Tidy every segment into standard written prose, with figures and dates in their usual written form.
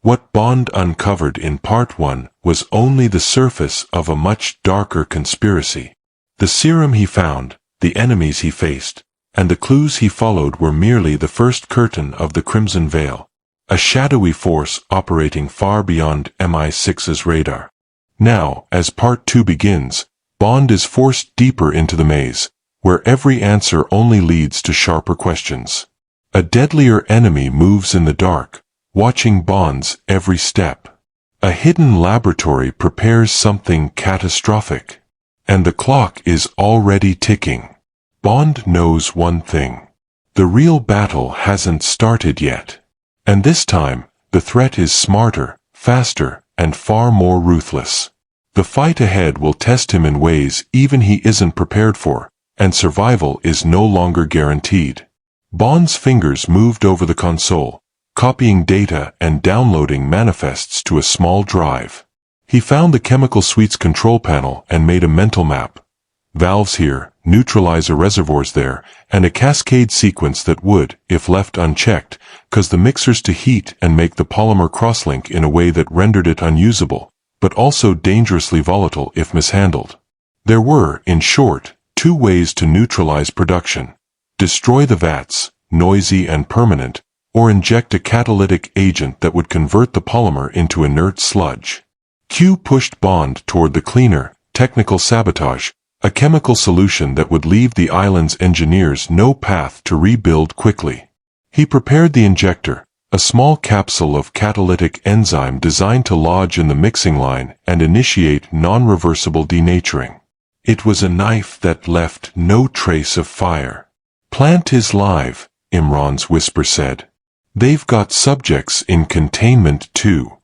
What Bond uncovered in Part 1 was only the surface of a much darker conspiracy. The serum he found, the enemies he faced, and the clues he followed were merely the first curtain of the Crimson Veil, a shadowy force operating far beyond MI6's radar. Now, as Part 2 begins, Bond is forced deeper into the maze, where every answer only leads to sharper questions. A deadlier enemy moves in the dark, watching Bond's every step. A hidden laboratory prepares something catastrophic. And the clock is already ticking. Bond knows one thing. The real battle hasn't started yet. And this time, the threat is smarter, faster, and far more ruthless. The fight ahead will test him in ways even he isn't prepared for, and survival is no longer guaranteed. Bond's fingers moved over the console, copying data and downloading manifests to a small drive. He found the chemical suite's control panel and made a mental map. Valves here, neutralizer reservoirs there, and a cascade sequence that would, if left unchecked, cause the mixers to heat and make the polymer crosslink in a way that rendered it unusable, but also dangerously volatile if mishandled. There were, in short, two ways to neutralize production: destroy the vats, noisy and permanent, or inject a catalytic agent that would convert the polymer into inert sludge. Q pushed Bond toward the cleaner, technical sabotage, a chemical solution that would leave the island's engineers no path to rebuild quickly. He prepared the injector, a small capsule of catalytic enzyme designed to lodge in the mixing line and initiate non-reversible denaturing. It was a knife that left no trace of fire. "Plant is live," Imran's whisper said. "They've got subjects in containment too."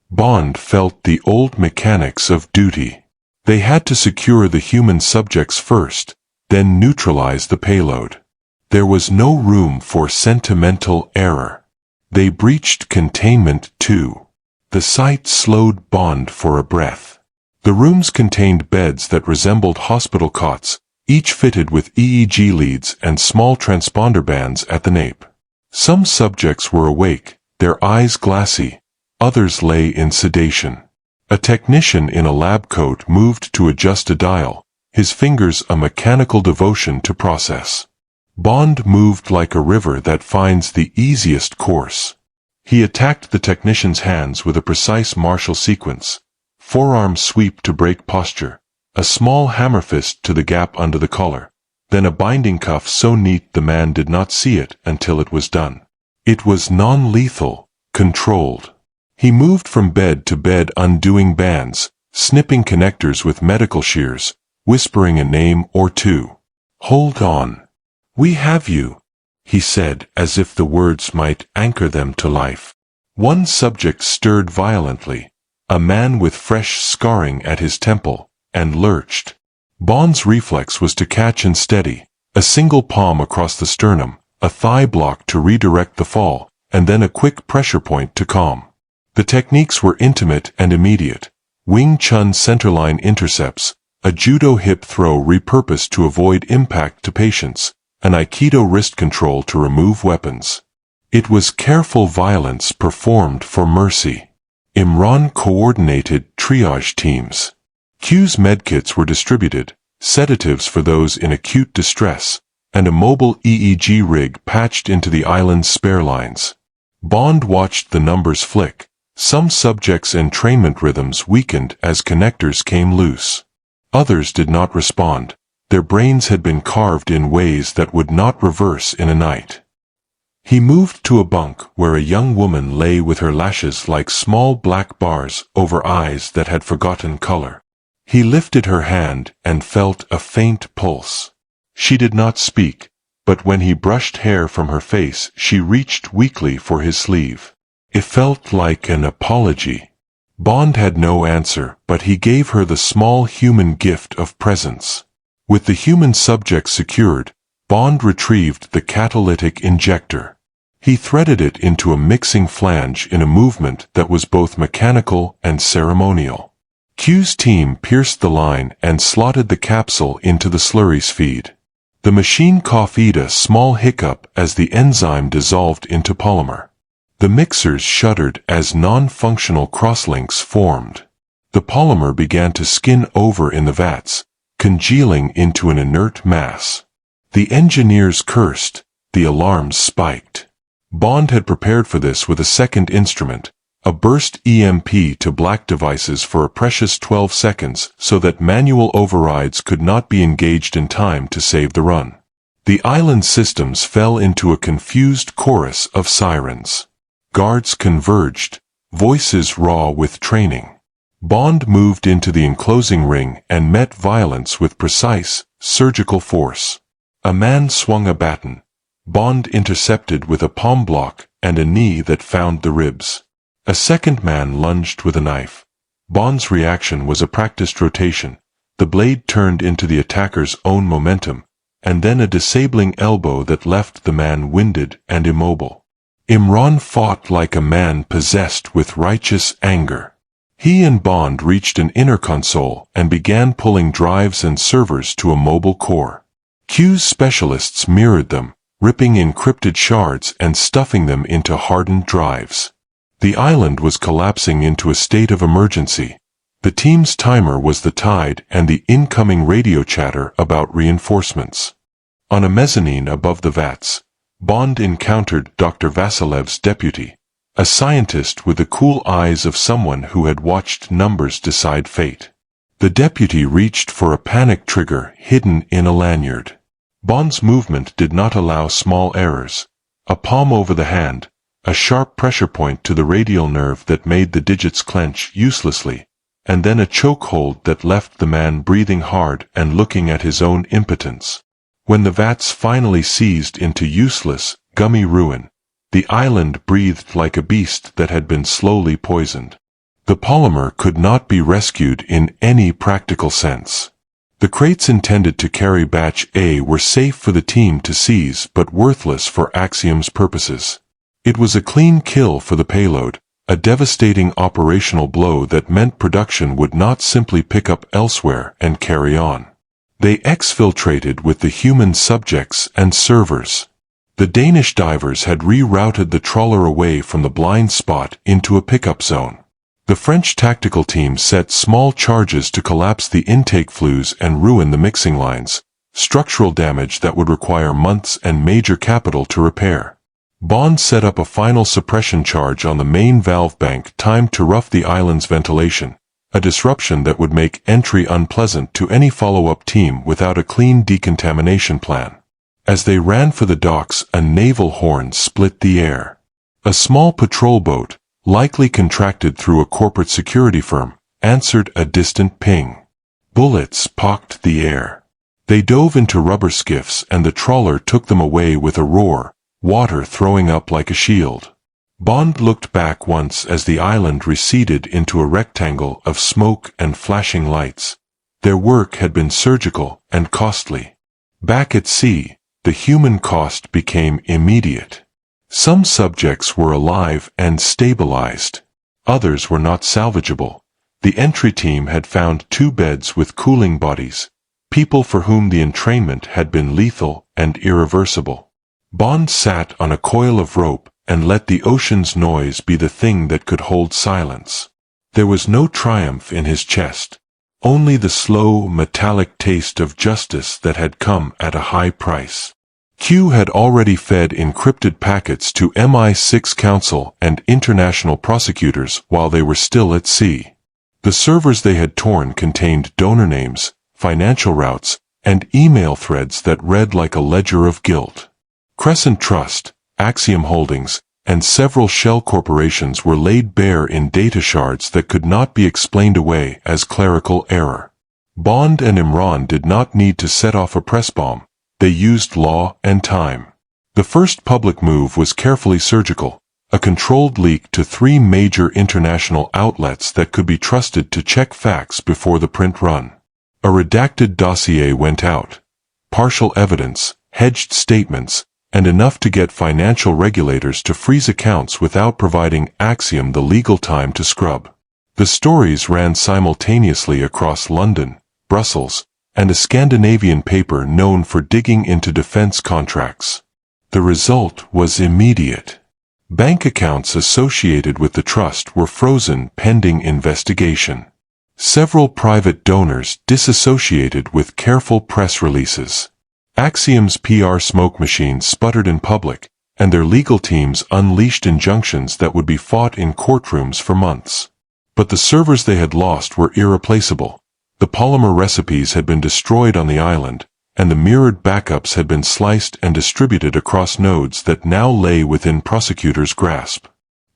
Bond felt the old mechanics of duty. They had to secure the human subjects first, then neutralize the payload. There was no room for sentimental error. They breached containment too. The sight slowed Bond for a breath. The rooms contained beds that resembled hospital cots, each fitted with EEG leads and small transponder bands at the nape. Some subjects were awake, their eyes glassy. Others lay in sedation. A technician in a lab coat moved to adjust a dial, his fingers a mechanical devotion to process. Bond moved like a river that finds the easiest course. He attacked the technician's hands with a precise martial sequence: forearm sweep to break posture, a small hammer fist to the gap under the collar, then a binding cuff so neat the man did not see it until it was done. It was non-lethal, controlled. He moved from bed to bed undoing bands, snipping connectors with medical shears, whispering a name or two. "Hold on. We have you," he said, as if the words might anchor them to life. One subject stirred violently, a man with fresh scarring at his temple, and lurched. Bond's reflex was to catch and steady, a single palm across the sternum, a thigh block to redirect the fall, and then a quick pressure point to calm. The techniques were intimate and immediate: Wing Chun centerline intercepts, a judo hip throw repurposed to avoid impact to patients, an Aikido wrist control to remove weapons. It was careful violence performed for mercy. Imran coordinated triage teams. Q's medkits were distributed, sedatives for those in acute distress, and a mobile EEG rig patched into the island's spare lines. Bond watched the numbers flick. Some subjects' entrainment rhythms weakened as connectors came loose. Others did not respond. Their brains had been carved in ways that would not reverse in a night. He moved to a bunk where a young woman lay with her lashes like small black bars over eyes that had forgotten color. He lifted her hand and felt a faint pulse. She did not speak, but when he brushed hair from her face, she reached weakly for his sleeve. It felt like an apology. Bond had no answer, but he gave her the small human gift of presence. With the human subject secured, Bond retrieved the catalytic injector. He threaded it into a mixing flange in a movement that was both mechanical and ceremonial. Q's team pierced the line and slotted the capsule into the slurry's feed. The machine coughed a small hiccup as the enzyme dissolved into polymer. The mixers shuddered as non-functional crosslinks formed. The polymer began to skin over in the vats, congealing into an inert mass. The engineers cursed. The alarms spiked. Bond had prepared for this with a second instrument, a burst EMP to black devices for a precious 12 seconds so that manual overrides could not be engaged in time to save the run. The island systems fell into a confused chorus of sirens. Guards converged, voices raw with training. Bond moved into the enclosing ring and met violence with precise, surgical force. A man swung a baton. Bond intercepted with a palm block and a knee that found the ribs. A second man lunged with a knife. Bond's reaction was a practiced rotation. The blade turned into the attacker's own momentum, and then a disabling elbow that left the man winded and immobile. Imran fought like a man possessed with righteous anger. He and Bond reached an inner console and began pulling drives and servers to a mobile core. Q's specialists mirrored them, ripping encrypted shards and stuffing them into hardened drives. The island was collapsing into a state of emergency. The team's timer was the tide and the incoming radio chatter about reinforcements. On a mezzanine above the vats, Bond encountered Dr. Vasilev's deputy, a scientist with the cool eyes of someone who had watched numbers decide fate. The deputy reached for a panic trigger hidden in a lanyard. Bond's movement did not allow small errors. A palm over the hand, a sharp pressure point to the radial nerve that made the digits clench uselessly, and then a chokehold that left the man breathing hard and looking at his own impotence. When the vats finally seized into useless, gummy ruin, the island breathed like a beast that had been slowly poisoned. The polymer could not be rescued in any practical sense. The crates intended to carry Batch A were safe for the team to seize but worthless for Axiom's purposes. It was a clean kill for the payload, a devastating operational blow that meant production would not simply pick up elsewhere and carry on. They exfiltrated with the human subjects and servers. The Danish divers had rerouted the trawler away from the blind spot into a pickup zone. The French tactical team set small charges to collapse the intake flues and ruin the mixing lines, structural damage that would require months and major capital to repair. Bond set up a final suppression charge on the main valve bank timed to rough the island's ventilation, a disruption that would make entry unpleasant to any follow-up team without a clean decontamination plan. As they ran for the docks, a naval horn split the air. A small patrol boat, likely contracted through a corporate security firm, answered a distant ping. Bullets pocked the air. They dove into rubber skiffs and the trawler took them away with a roar, water throwing up like a shield. Bond looked back once as the island receded into a rectangle of smoke and flashing lights. Their work had been surgical and costly. Back at sea, the human cost became immediate. Some subjects were alive and stabilized. Others were not salvageable. The entry team had found 2 beds with cooling bodies, people for whom the entrainment had been lethal and irreversible. Bond sat on a coil of rope and let the ocean's noise be the thing that could hold silence. There was no triumph in his chest, only the slow, metallic taste of justice that had come at a high price. Q had already fed encrypted packets to MI6 counsel and international prosecutors while they were still at sea. The servers they had torn contained donor names, financial routes, and email threads that read like a ledger of guilt. Crescent Trust, Axiom Holdings, and several shell corporations were laid bare in data shards that could not be explained away as clerical error. Bond and Imran did not need to set off a press bomb. They used law and time. The first public move was carefully surgical, a controlled leak to 3 major international outlets that could be trusted to check facts before the print run. A redacted dossier went out. Partial evidence, hedged statements, and enough to get financial regulators to freeze accounts without providing Axiom the legal time to scrub. The stories ran simultaneously across London, Brussels, and a Scandinavian paper known for digging into defense contracts. The result was immediate. Bank accounts associated with the trust were frozen pending investigation. Several private donors disassociated with careful press releases. Axiom's PR smoke machine sputtered in public, and their legal teams unleashed injunctions that would be fought in courtrooms for months. But the servers they had lost were irreplaceable. The polymer recipes had been destroyed on the island, and the mirrored backups had been sliced and distributed across nodes that now lay within prosecutors' grasp.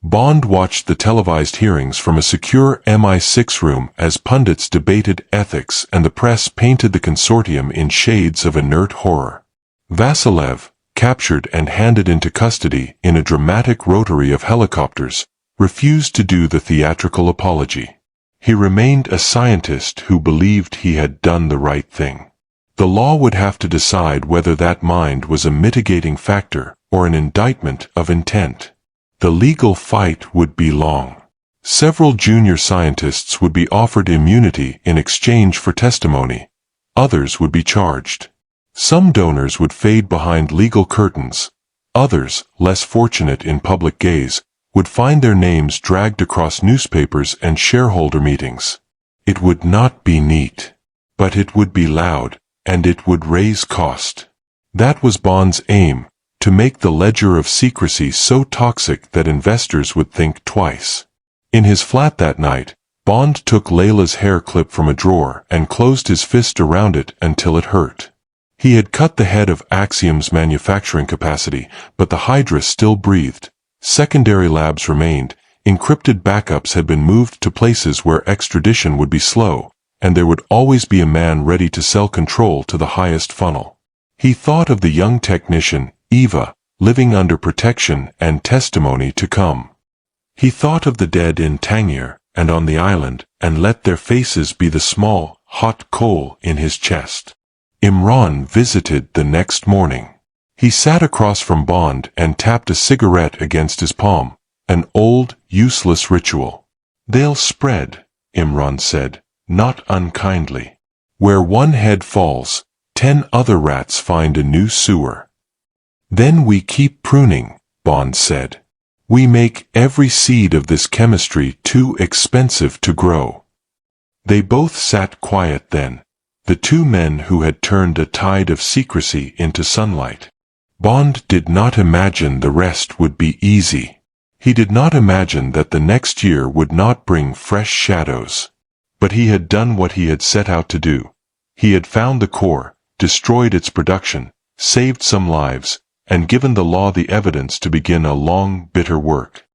Bond watched the televised hearings from a secure MI6 room as pundits debated ethics and the press painted the consortium in shades of inert horror. Vasilev, captured and handed into custody in a dramatic rotary of helicopters, refused to do the theatrical apology. He remained a scientist who believed he had done the right thing. The law would have to decide whether that mind was a mitigating factor or an indictment of intent. The legal fight would be long. Several junior scientists would be offered immunity in exchange for testimony. Others would be charged. Some donors would fade behind legal curtains. Others, less fortunate in public gaze, would find their names dragged across newspapers and shareholder meetings. It would not be neat. But it would be loud, and it would raise cost. That was Bond's aim, to make the ledger of secrecy so toxic that investors would think twice. In his flat that night, Bond took Layla's hair clip from a drawer and closed his fist around it until it hurt. He had cut the head of Axiom's manufacturing capacity, but the Hydra still breathed. Secondary labs remained, encrypted backups had been moved to places where extradition would be slow, and there would always be a man ready to sell control to the highest funnel. He thought of the young technician, Eva, living under protection and testimony to come. He thought of the dead in Tangier and on the island, and let their faces be the small, hot coal in his chest. Imran visited the next morning. He sat across from Bond and tapped a cigarette against his palm, an old, useless ritual. "They'll spread," Imran said, not unkindly. "Where one head falls, 10 other rats find a new sewer." "Then we keep pruning," Bond said. "We make every seed of this chemistry too expensive to grow." They both sat quiet then, the two men who had turned a tide of secrecy into sunlight. Bond did not imagine the rest would be easy. He did not imagine that the next year would not bring fresh shadows. But he had done what he had set out to do. He had found the core, destroyed its production, saved some lives, and given the law the evidence to begin a long, bitter work.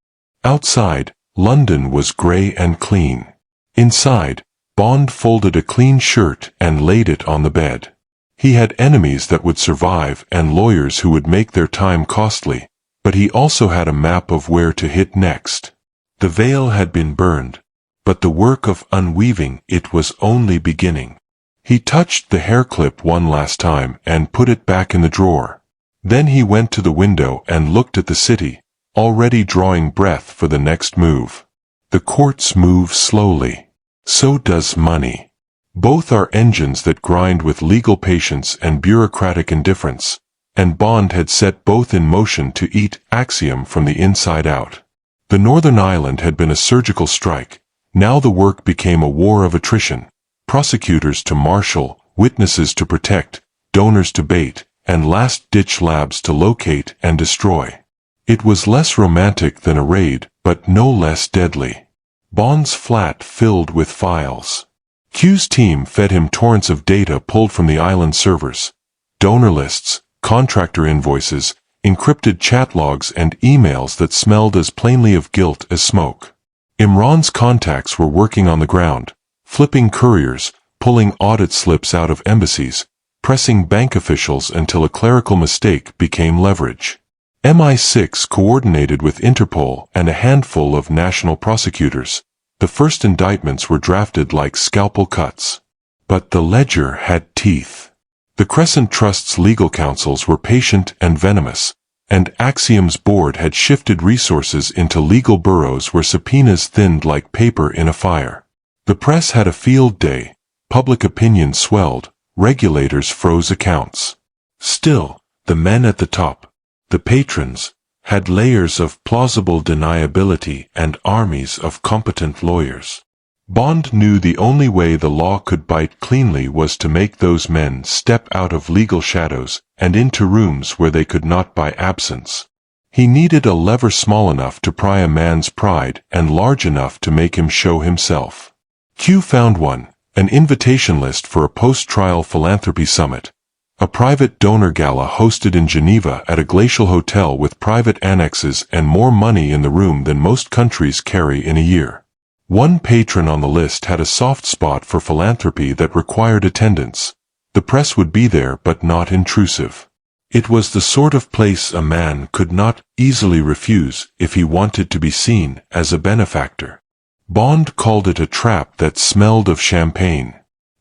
Outside, London was grey and clean. Inside, Bond folded a clean shirt and laid it on the bed. He had enemies that would survive and lawyers who would make their time costly, but he also had a map of where to hit next. The veil had been burned, but the work of unweaving it was only beginning. He touched the hair clip one last time and put it back in the drawer. Then he went to the window and looked at the city, already drawing breath for the next move. The courts move slowly. So does money. Both are engines that grind with legal patience and bureaucratic indifference, and Bond had set both in motion to eat Axiom from the inside out. The Northern Island had been a surgical strike. Now the work became a war of attrition. Prosecutors to marshal, witnesses to protect, donors to bait, and last-ditch labs to locate and destroy. It was less romantic than a raid, but no less deadly. Bond's flat filled with files. Q's team fed him torrents of data pulled from the island servers. Donor lists, contractor invoices, encrypted chat logs and emails that smelled as plainly of guilt as smoke. Imran's contacts were working on the ground, flipping couriers, pulling audit slips out of embassies, pressing bank officials until a clerical mistake became leverage. MI6 coordinated with Interpol and a handful of national prosecutors. The first indictments were drafted like scalpel cuts. But the ledger had teeth. The Crescent Trust's legal counsels were patient and venomous, and Axiom's board had shifted resources into legal boroughs where subpoenas thinned like paper in a fire. The press had a field day, public opinion swelled, regulators froze accounts. Still, the men at the top, the patrons, had layers of plausible deniability and armies of competent lawyers. Bond knew the only way the law could bite cleanly was to make those men step out of legal shadows and into rooms where they could not buy absence. He needed a lever small enough to pry a man's pride and large enough to make him show himself. Q found one, an invitation list for a post-trial philanthropy summit, a private donor gala hosted in Geneva at a glacial hotel with private annexes and more money in the room than most countries carry in a year. One patron on the list had a soft spot for philanthropy that required attendance. The press would be there but not intrusive. It was the sort of place a man could not easily refuse if he wanted to be seen as a benefactor. Bond called it a trap that smelled of champagne.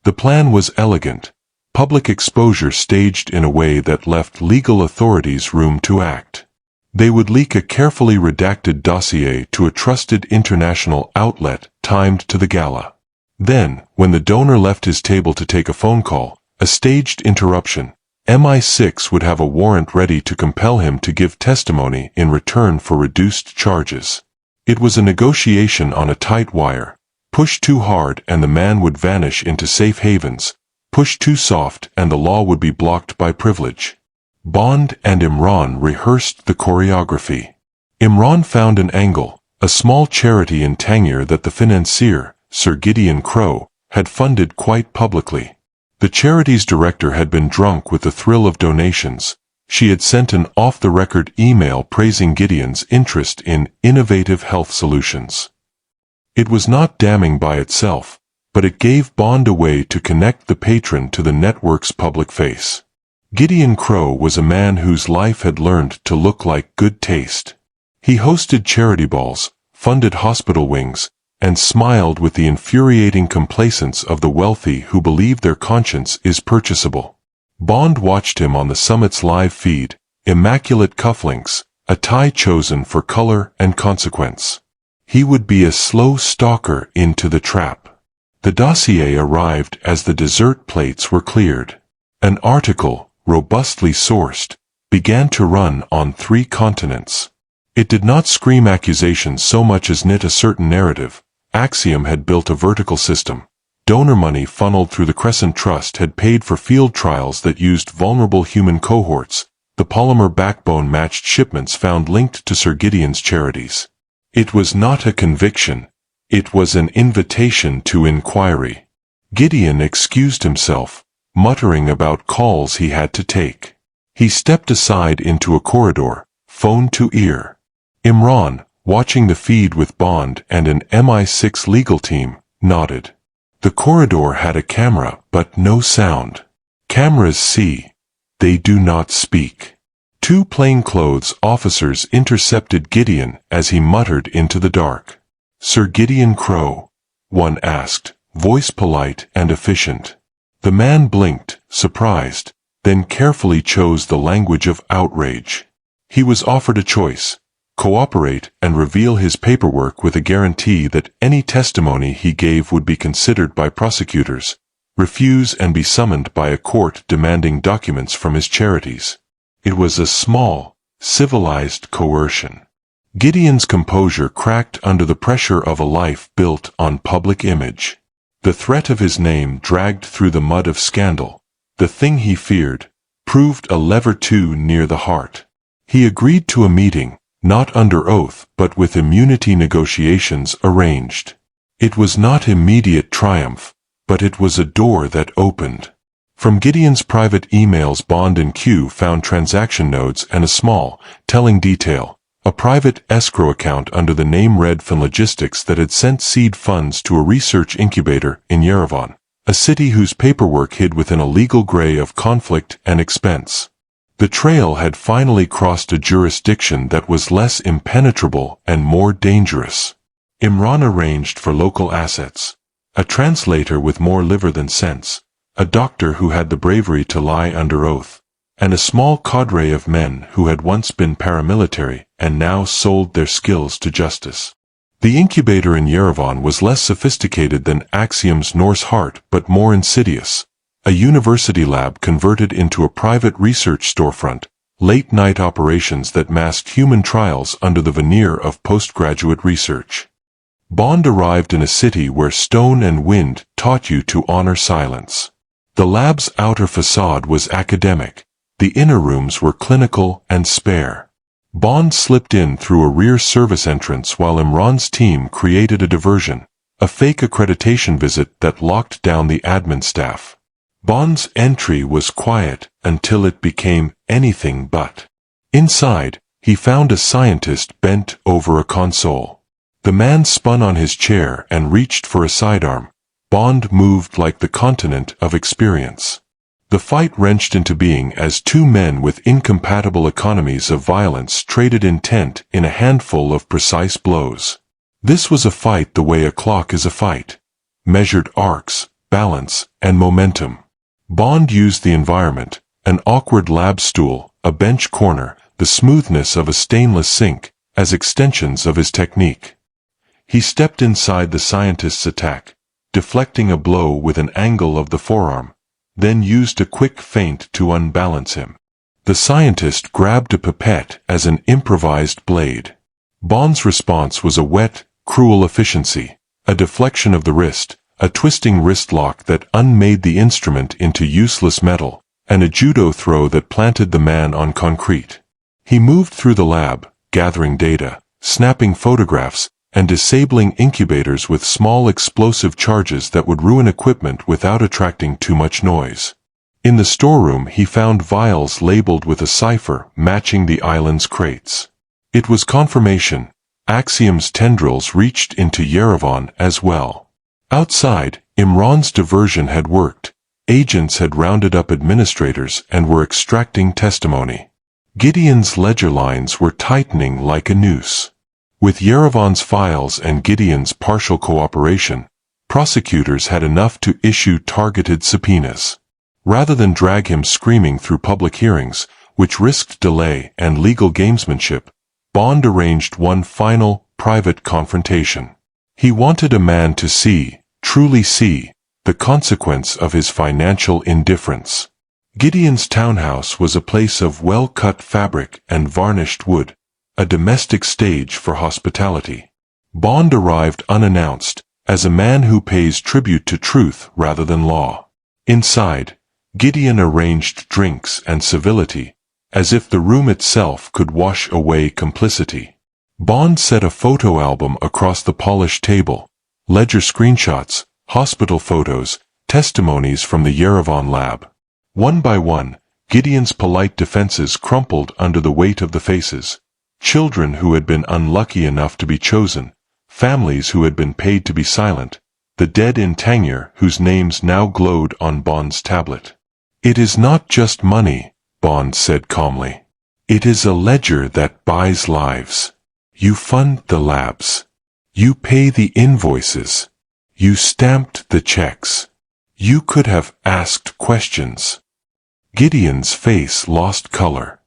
The plan was elegant. Public exposure staged in a way that left legal authorities room to act. They would leak a carefully redacted dossier to a trusted international outlet timed to the gala. Then, when the donor left his table to take a phone call, a staged interruption, MI6 would have a warrant ready to compel him to give testimony in return for reduced charges. It was a negotiation on a tight wire. Push too hard and the man would vanish into safe havens. Push too soft and the law would be blocked by privilege. Bond and Imran rehearsed the choreography. Imran found an angle, a small charity in Tangier that the financier, Sir Gideon Crowe, had funded quite publicly. The charity's director had been drunk with the thrill of donations. She had sent an off-the-record email praising Gideon's interest in innovative health solutions. It was not damning by itself, but it gave Bond a way to connect the patron to the network's public face. Gideon Crowe was a man whose life had learned to look like good taste. He hosted charity balls, funded hospital wings, and smiled with the infuriating complacence of the wealthy who believe their conscience is purchasable. Bond watched him on the summit's live feed, immaculate cufflinks, a tie chosen for color and consequence. He would be a slow stalker into the trap. The dossier arrived as the dessert plates were cleared. An article, robustly sourced, began to run on 3 continents. It did not scream accusations so much as knit a certain narrative. Axiom had built a vertical system. Donor money funneled through the Crescent Trust had paid for field trials that used vulnerable human cohorts. The polymer backbone matched shipments found linked to Sir Gideon's charities. It was not a conviction. It was an invitation to inquiry. Gideon excused himself, muttering about calls he had to take. He stepped aside into a corridor, phone to ear. Imran, watching the feed with Bond and an MI6 legal team, nodded. The corridor had a camera, but no sound. Cameras see. They do not speak. 2 plainclothes officers intercepted Gideon as he muttered into the dark. "Sir Gideon Crowe?" one asked, voice polite and efficient. The man blinked, surprised, then carefully chose the language of outrage. He was offered a choice: cooperate and reveal his paperwork with a guarantee that any testimony he gave would be considered by prosecutors, refuse and be summoned by a court demanding documents from his charities. It was a small, civilized coercion. Gideon's composure cracked under the pressure of a life built on public image. The threat of his name dragged through the mud of scandal. The thing he feared proved a lever too near the heart. He agreed to a meeting, not under oath but with immunity negotiations arranged. It was not immediate triumph, but it was a door that opened. From Gideon's private emails Bond and Q found transaction nodes and a small, telling detail. A private escrow account under the name Redfin Logistics that had sent seed funds to a research incubator in Yerevan, a city whose paperwork hid within a legal gray of conflict and expense. The trail had finally crossed a jurisdiction that was less impenetrable and more dangerous. Imran arranged for local assets. A translator with more liver than sense, a doctor who had the bravery to lie under oath, and a small cadre of men who had once been paramilitary and now sold their skills to justice. The incubator in Yerevan was less sophisticated than Axiom's Norse Heart but more insidious. A university lab converted into a private research storefront, late-night operations that masked human trials under the veneer of postgraduate research. Bond arrived in a city where stone and wind taught you to honor silence. The lab's outer facade was academic. The inner rooms were clinical and spare. Bond slipped in through a rear service entrance while Imran's team created a diversion, a fake accreditation visit that locked down the admin staff. Bond's entry was quiet until it became anything but. Inside, he found a scientist bent over a console. The man spun on his chair and reached for a sidearm. Bond moved like the continent of experience. The fight wrenched into being as two men with incompatible economies of violence traded intent in a handful of precise blows. This was a fight the way a clock is a fight. Measured arcs, balance, and momentum. Bond used the environment, an awkward lab stool, a bench corner, the smoothness of a stainless sink, as extensions of his technique. He stepped inside the scientist's attack, deflecting a blow with an angle of the forearm, then used a quick feint to unbalance him. The scientist grabbed a pipette as an improvised blade. Bond's response was a wet, cruel efficiency, a deflection of the wrist, a twisting wrist lock that unmade the instrument into useless metal, and a judo throw that planted the man on concrete. He moved through the lab, gathering data, snapping photographs, and disabling incubators with small explosive charges that would ruin equipment without attracting too much noise. In the storeroom he found vials labeled with a cipher matching the island's crates. It was confirmation. Axiom's tendrils reached into Yerevan as well. Outside, Imran's diversion had worked. Agents had rounded up administrators and were extracting testimony. Gideon's ledger lines were tightening like a noose. With Yerevan's files and Gideon's partial cooperation, prosecutors had enough to issue targeted subpoenas. Rather than drag him screaming through public hearings, which risked delay and legal gamesmanship, Bond arranged one final, private confrontation. He wanted a man to see, truly see, the consequence of his financial indifference. Gideon's townhouse was a place of well-cut fabric and varnished wood, a domestic stage for hospitality. Bond arrived unannounced, as a man who pays tribute to truth rather than law. Inside, Gideon arranged drinks and civility, as if the room itself could wash away complicity. Bond set a photo album across the polished table, ledger screenshots, hospital photos, testimonies from the Yerevan lab. One by one, Gideon's polite defenses crumpled under the weight of the faces. Children who had been unlucky enough to be chosen, families who had been paid to be silent, the dead in Tangier whose names now glowed on Bond's tablet. "It is not just money," Bond said calmly. "It is a ledger that buys lives. You fund the labs. You pay the invoices. You stamped the checks. You could have asked questions." Gideon's face lost color.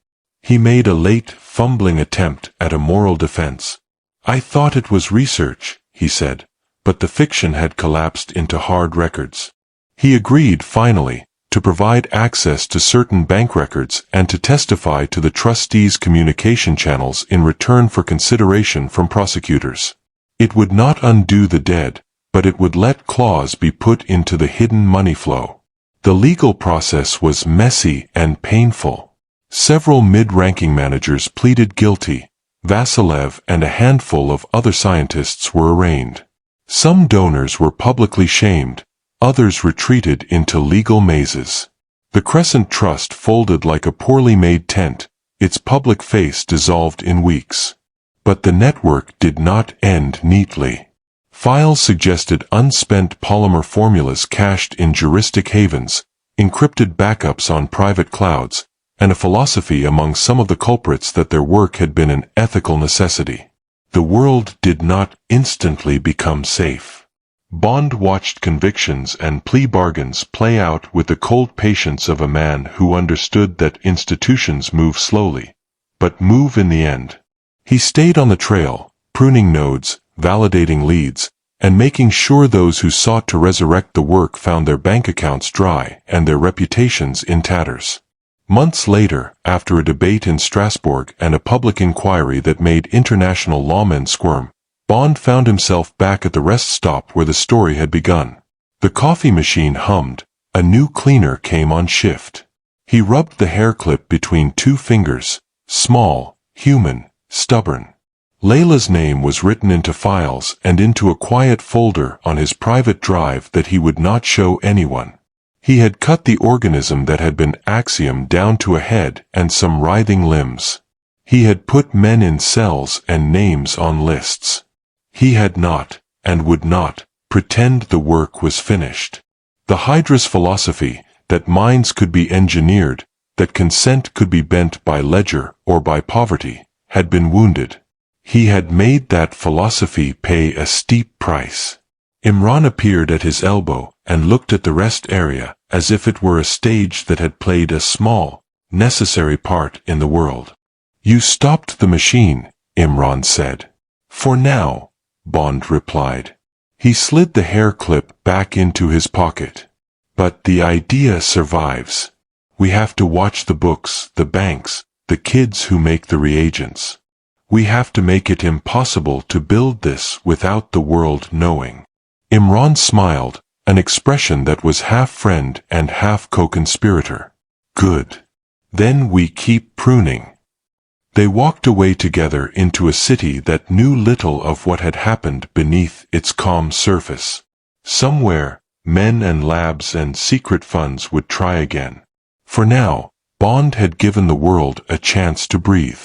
He made a late, fumbling attempt at a moral defense. "I thought it was research," he said, but the fiction had collapsed into hard records. He agreed, finally, to provide access to certain bank records and to testify to the trustees' communication channels in return for consideration from prosecutors. It would not undo the dead, but it would let claws be put into the hidden money flow. The legal process was messy and painful. Several mid-ranking managers pleaded guilty. Vasilev and a handful of other scientists were arraigned. Some donors were publicly shamed, others retreated into legal mazes. The Crescent Trust folded like a poorly made tent, its public face dissolved in weeks. But the network did not end neatly. Files suggested unspent polymer formulas cached in juristic havens, encrypted backups on private clouds, and a philosophy among some of the culprits that their work had been an ethical necessity. The world did not instantly become safe. Bond watched convictions and plea bargains play out with the cold patience of a man who understood that institutions move slowly, but move in the end. He stayed on the trail, pruning nodes, validating leads, and making sure those who sought to resurrect the work found their bank accounts dry and their reputations in tatters. Months later, after a debate in Strasbourg and a public inquiry that made international lawmen squirm, Bond found himself back at the rest stop where the story had begun. The coffee machine hummed. A new cleaner came on shift. He rubbed the hair clip between two fingers, small, human, stubborn. Layla's name was written into files and into a quiet folder on his private drive that he would not show anyone. He had cut the organism that had been Axiom down to a head and some writhing limbs. He had put men in cells and names on lists. He had not, and would not, pretend the work was finished. The Hydra's philosophy, that minds could be engineered, that consent could be bent by ledger or by poverty, had been wounded. He had made that philosophy pay a steep price. Imran appeared at his elbow and looked at the rest area as if it were a stage that had played a small, necessary part in the world. "You stopped the machine," Imran said. "For now," Bond replied. He slid the hair clip back into his pocket. "But the idea survives. We have to watch the books, the banks, the kids who make the reagents. We have to make it impossible to build this without the world knowing." Imran smiled, an expression that was half friend and half co-conspirator. "Good. Then we keep pruning." They walked away together into a city that knew little of what had happened beneath its calm surface. Somewhere, men and labs and secret funds would try again. For now, Bond had given the world a chance to breathe.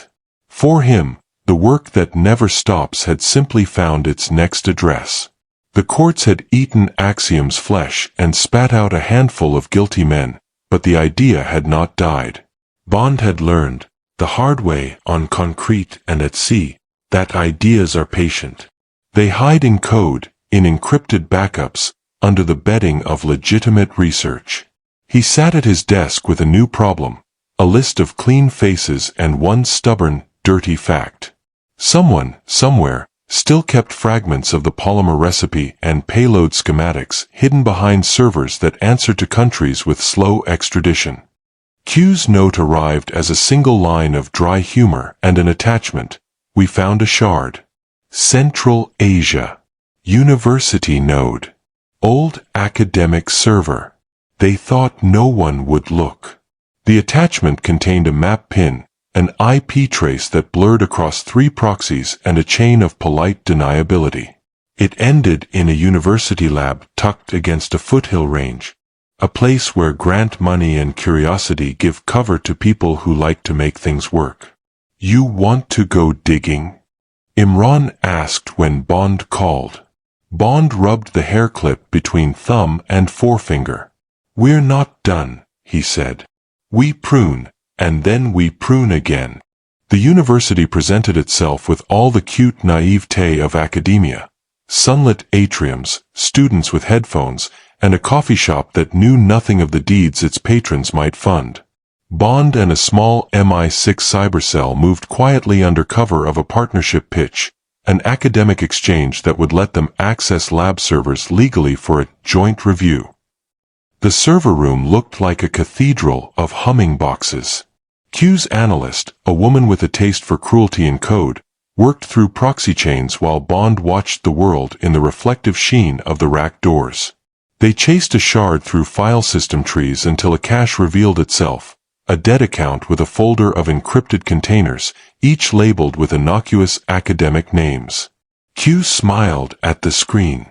For him, the work that never stops had simply found its next address. The courts had eaten Axiom's flesh and spat out a handful of guilty men, but the idea had not died. Bond had learned, the hard way, on concrete and at sea, that ideas are patient. They hide in code, in encrypted backups, under the bedding of legitimate research. He sat at his desk with a new problem, a list of clean faces and one stubborn, dirty fact. Someone, somewhere, still kept fragments of the polymer recipe and payload schematics hidden behind servers that answered to countries with slow extradition. Q's note arrived as a single line of dry humor and an attachment. "We found a shard. Central Asia. University node. Old academic server. They thought no one would look." The attachment contained a map pin, an IP trace that blurred across 3 proxies and a chain of polite deniability. It ended in a university lab tucked against a foothill range, a place where grant money and curiosity give cover to people who like to make things work. "You want to go digging?" Imran asked when Bond called. Bond rubbed the hair clip between thumb and forefinger. "We're not done," he said. "We prune, and then we prune again." The university presented itself with all the cute naivete of academia. Sunlit atriums, students with headphones, and a coffee shop that knew nothing of the deeds its patrons might fund. Bond and a small MI6 cybercell moved quietly under cover of a partnership pitch, an academic exchange that would let them access lab servers legally for a joint review. The server room looked like a cathedral of humming boxes. Q's analyst, a woman with a taste for cruelty in code, worked through proxy chains while Bond watched the world in the reflective sheen of the rack doors. They chased a shard through file system trees until a cache revealed itself, a dead account with a folder of encrypted containers, each labeled with innocuous academic names. Q smiled at the screen.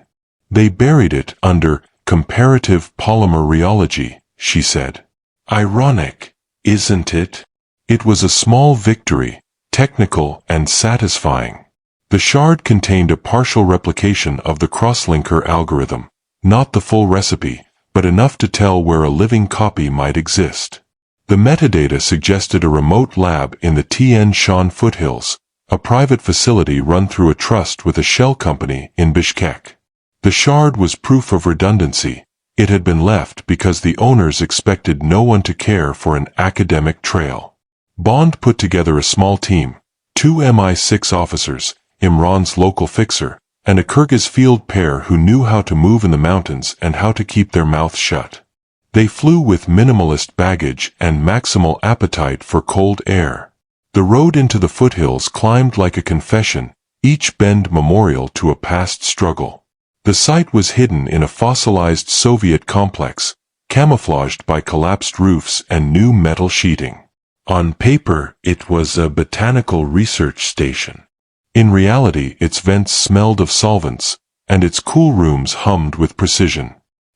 "They buried it under comparative polymer rheology," she said. "Ironic, isn't it?" It was a small victory, technical and satisfying. The shard contained a partial replication of the crosslinker algorithm, not the full recipe, but enough to tell where a living copy might exist. The metadata suggested a remote lab in the Tian Shan foothills, a private facility run through a trust with a shell company in Bishkek. The shard was proof of redundancy. It had been left because the owners expected no one to care for an academic trail. Bond put together a small team, 2 MI6 officers, Imran's local fixer, and a Kyrgyz field pair who knew how to move in the mountains and how to keep their mouths shut. They flew with minimalist baggage and maximal appetite for cold air. The road into the foothills climbed like a confession, each bend memorial to a past struggle. The site was hidden in a fossilized Soviet complex, camouflaged by collapsed roofs and new metal sheeting. On paper, it was a botanical research station. In reality, its vents smelled of solvents, and its cool rooms hummed with precision.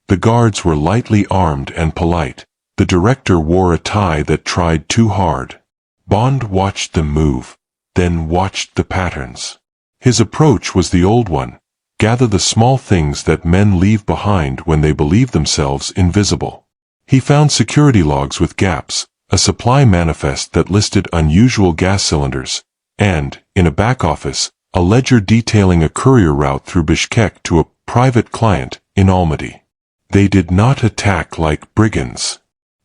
The guards were lightly armed and polite. The director wore a tie that tried too hard. Bond watched them move, then watched the patterns. His approach was the old one: gather the small things that men leave behind when they believe themselves invisible. He found security logs with gaps, a supply manifest that listed unusual gas cylinders, and, in a back office, a ledger detailing a courier route through Bishkek to a private client in Almaty. They did not attack like brigands.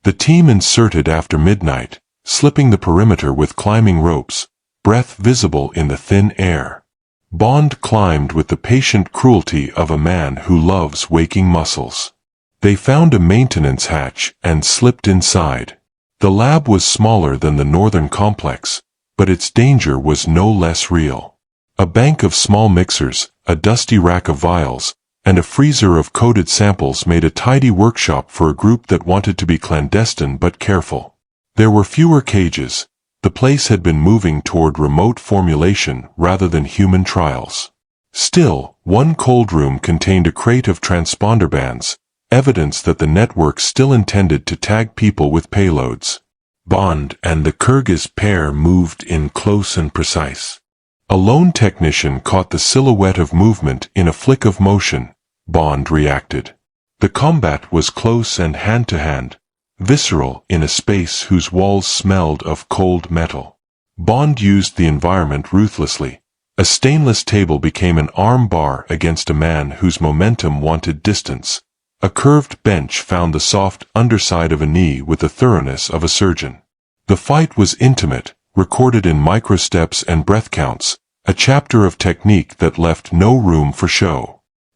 The team inserted after midnight, slipping the perimeter with climbing ropes, breath visible in the thin air. Bond climbed with the patient cruelty of a man who loves waking muscles. They found a maintenance hatch and slipped inside. The lab was smaller than the northern complex, but its danger was no less real. A bank of small mixers, a dusty rack of vials, and a freezer of coded samples made a tidy workshop for a group that wanted to be clandestine but careful. There were fewer cages. The place had been moving toward remote formulation rather than human trials. Still, one cold room contained a crate of transponder bands, evidence that the network still intended to tag people with payloads. Bond and the Kyrgyz pair moved in close and precise. A lone technician caught the silhouette of movement in a flick of motion. Bond reacted. The combat was close and hand-to-hand, visceral in a space whose walls smelled of cold metal. Bond used the environment ruthlessly. A stainless table became an arm bar against a man whose momentum wanted distance. A curved bench found the soft underside of a knee with the thoroughness of a surgeon. The fight was intimate, recorded in microsteps and breath counts, a chapter of technique that left no room for show.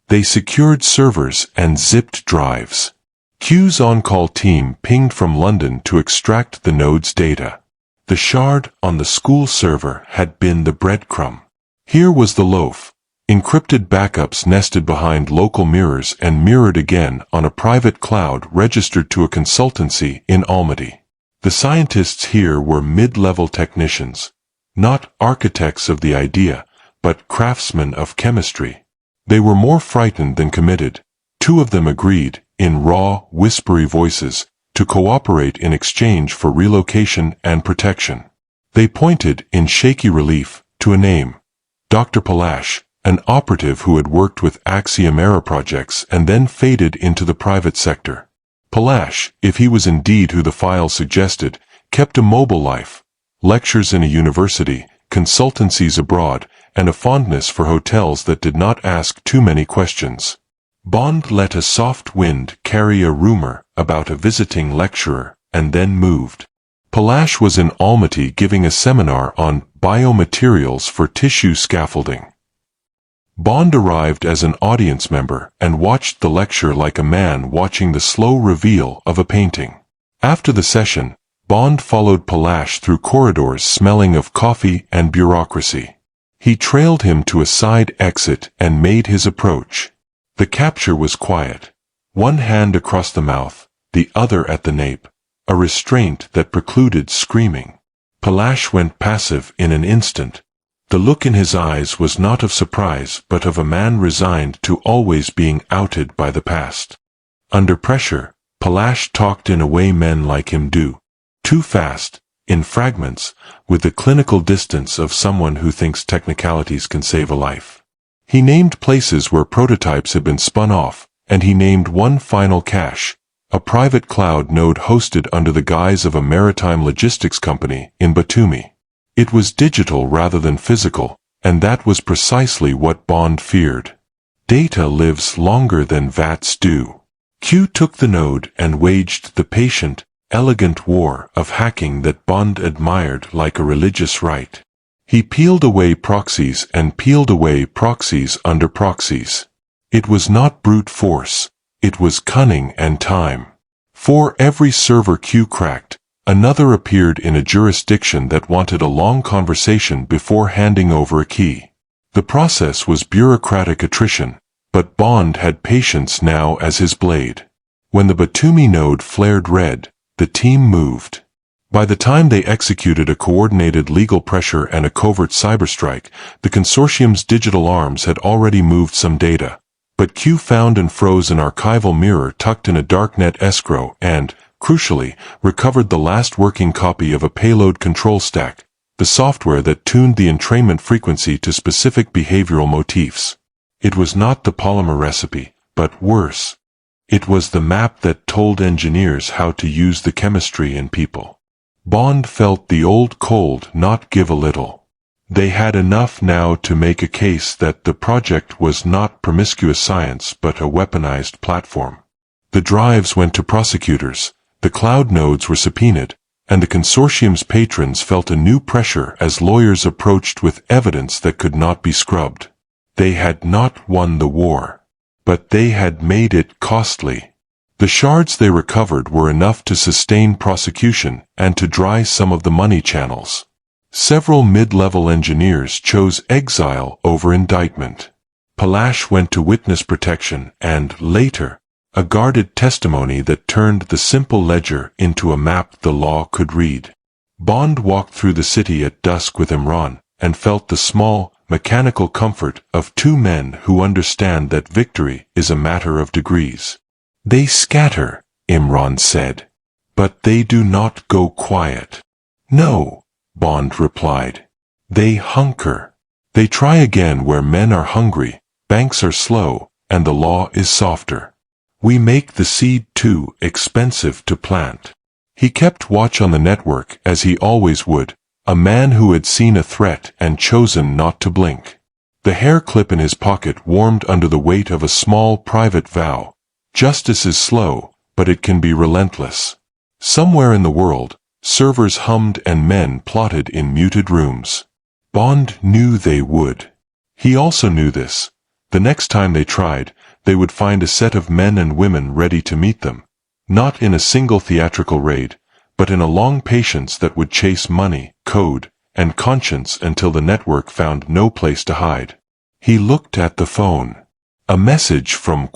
They secured servers and zipped drives. Q's on-call team pinged from London to extract the node's data. The shard on the school server had been the breadcrumb. Here was the loaf. Encrypted backups nested behind local mirrors and mirrored again on a private cloud registered to a consultancy in Almaty. The scientists here were mid-level technicians, not architects of the idea, but craftsmen of chemistry. They were more frightened than committed. Two of them agreed, in raw, whispery voices, to cooperate in exchange for relocation and protection. They pointed, in shaky relief, to a name: Dr. Palash, an operative who had worked with Axiom Era projects and then faded into the private sector. Palash, if he was indeed who the file suggested, kept a mobile life: lectures in a university, consultancies abroad, and a fondness for hotels that did not ask too many questions. Bond let a soft wind carry a rumor about a visiting lecturer, and then moved. Palash was in Almaty giving a seminar on biomaterials for tissue scaffolding. Bond arrived as an audience member and watched the lecture like a man watching the slow reveal of a painting. After the session, Bond followed Palash through corridors smelling of coffee and bureaucracy. He trailed him to a side exit and made his approach. The capture was quiet. One hand across the mouth, the other at the nape, a restraint that precluded screaming. Palash went passive in an instant. The look in his eyes was not of surprise but of a man resigned to always being outed by the past. Under pressure, Palash talked in a way men like him do. Too fast, in fragments, with the clinical distance of someone who thinks technicalities can save a life. He named places where prototypes had been spun off, and he named one final cache, a private cloud node hosted under the guise of a maritime logistics company in Batumi. It was digital rather than physical, and that was precisely what Bond feared. Data lives longer than vats do. Q took the node and waged the patient, elegant war of hacking that Bond admired like a religious rite. He peeled away proxies and peeled away proxies under proxies. It was not brute force, it was cunning and time. For every server Q cracked, another appeared in a jurisdiction that wanted a long conversation before handing over a key. The process was bureaucratic attrition, but Bond had patience now as his blade. When the Batumi node flared red, the team moved. By the time they executed a coordinated legal pressure and a covert cyberstrike, the consortium's digital arms had already moved some data. But Q found and froze an archival mirror tucked in a darknet escrow and, crucially, recovered the last working copy of a payload control stack, the software that tuned the entrainment frequency to specific behavioral motifs. It was not the polymer recipe, but worse. It was the map that told engineers how to use the chemistry in people. Bond felt the old cold not give a little. They had enough now to make a case that the project was not promiscuous science but a weaponized platform. The drives went to prosecutors, the cloud nodes were subpoenaed, and the consortium's patrons felt a new pressure as lawyers approached with evidence that could not be scrubbed. They had not won the war, but they had made it costly. The shards they recovered were enough to sustain prosecution and to dry some of the money channels. Several mid-level engineers chose exile over indictment. Palash went to witness protection and, later, a guarded testimony that turned the simple ledger into a map the law could read. Bond walked through the city at dusk with Imran and felt the small, mechanical comfort of two men who understand that victory is a matter of degrees. They scatter, Imran said, but they do not go quiet. No, Bond replied. They hunker. They try again where men are hungry, banks are slow, and the law is softer. We make the seed too expensive to plant. He kept watch on the network as he always would, a man who had seen a threat and chosen not to blink. The hair clip in his pocket warmed under the weight of a small private vow. Justice is slow, but it can be relentless. Somewhere in the world, servers hummed and men plotted in muted rooms. Bond knew they would. He also knew this. The next time they tried, they would find a set of men and women ready to meet them. Not in a single theatrical raid, but in a long patience that would chase money, code, and conscience until the network found no place to hide. He looked at the phone. A message from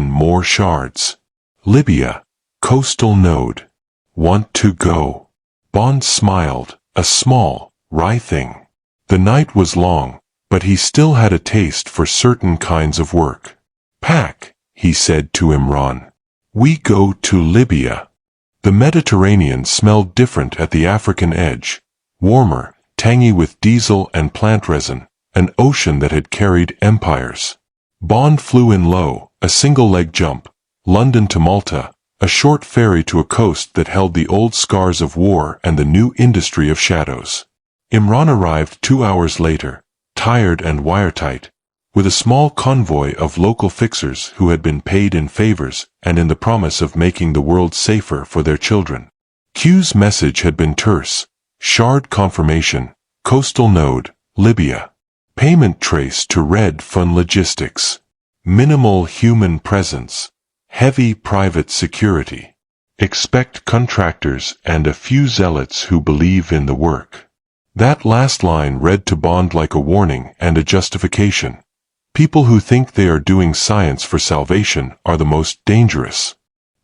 More Shards. Libya, coastal node. Want to go? Bond smiled, a small, wry thing. The night was long, but he still had a taste for certain kinds of work. Pack, he said to Imran. We go to Libya. The Mediterranean smelled different at the African edge. Warmer, tangy with diesel and plant resin, an ocean that had carried empires. Bond flew in low, a single-leg jump, London to Malta, a short ferry to a coast that held the old scars of war and the new industry of shadows. Imran arrived 2 hours later, tired and wiretight, with a small convoy of local fixers who had been paid in favors and in the promise of making the world safer for their children. Q's message had been terse: shard confirmation, coastal node, Libya. Payment trace to Red Fund Logistics. Minimal human presence. Heavy private security. Expect contractors and a few zealots who believe in the work. That last line read to Bond like a warning and a justification. People who think they are doing science for salvation are the most dangerous.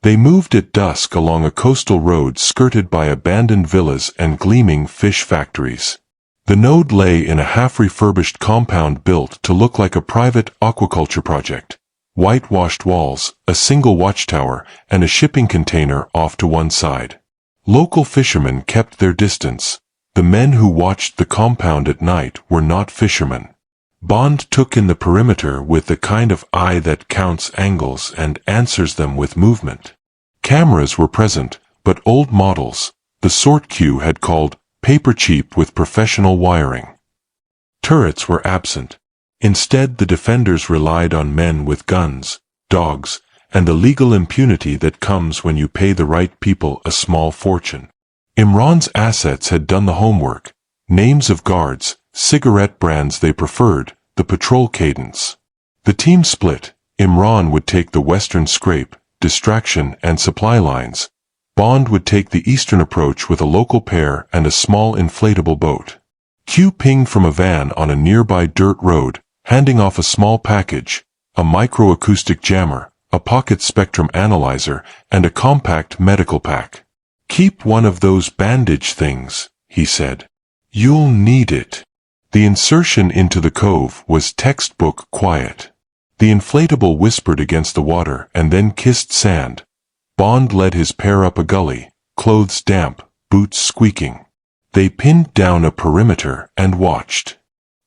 They moved at dusk along a coastal road skirted by abandoned villas and gleaming fish factories. The node lay in a half-refurbished compound built to look like a private aquaculture project. Whitewashed walls, a single watchtower, and a shipping container off to one side. Local fishermen kept their distance. The men who watched the compound at night were not fishermen. Bond took in the perimeter with the kind of eye that counts angles and answers them with movement. Cameras were present, but old models, the sort Q had called paper cheap with professional wiring. Turrets were absent. Instead, the defenders relied on men with guns, dogs, and the legal impunity that comes when you pay the right people a small fortune. Imran's assets had done the homework. Names of guards, cigarette brands they preferred, the patrol cadence. The team split. Imran would take the western scrape, distraction, and supply lines. Bond would take the eastern approach with a local pair and a small inflatable boat. Q pinged from a van on a nearby dirt road, handing off a small package, a microacoustic jammer, a pocket spectrum analyzer, and a compact medical pack. "Keep one of those bandage things," he said. "You'll need it." The insertion into the cove was textbook quiet. The inflatable whispered against the water and then kissed sand. Bond led his pair up a gully, clothes damp, boots squeaking. They pinned down a perimeter and watched.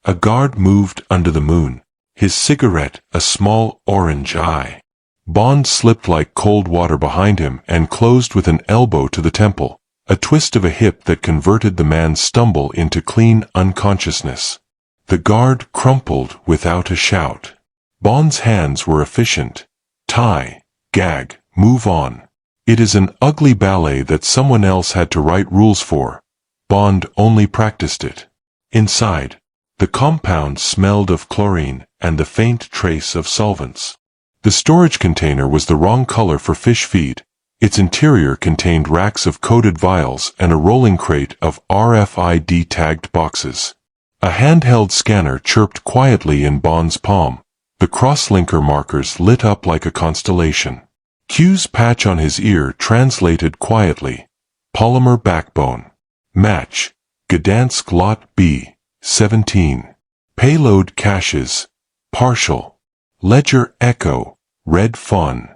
A guard moved under the moon, his cigarette a small orange eye. Bond slipped like cold water behind him and closed with an elbow to the temple, a twist of a hip that converted the man's stumble into clean unconsciousness. The guard crumpled without a shout. Bond's hands were efficient. Tie, gag, move on. It is an ugly ballet that someone else had to write rules for. Bond only practiced it. Inside, the compound smelled of chlorine and the faint trace of solvents. The storage container was the wrong color for fish feed. Its interior contained racks of coated vials and a rolling crate of RFID-tagged boxes. A handheld scanner chirped quietly in Bond's palm. The crosslinker markers lit up like a constellation. Q's patch on his ear translated quietly. Polymer backbone. Match. Gdansk Lot B. 17. Payload caches. Partial. Ledger Echo. Red Fawn.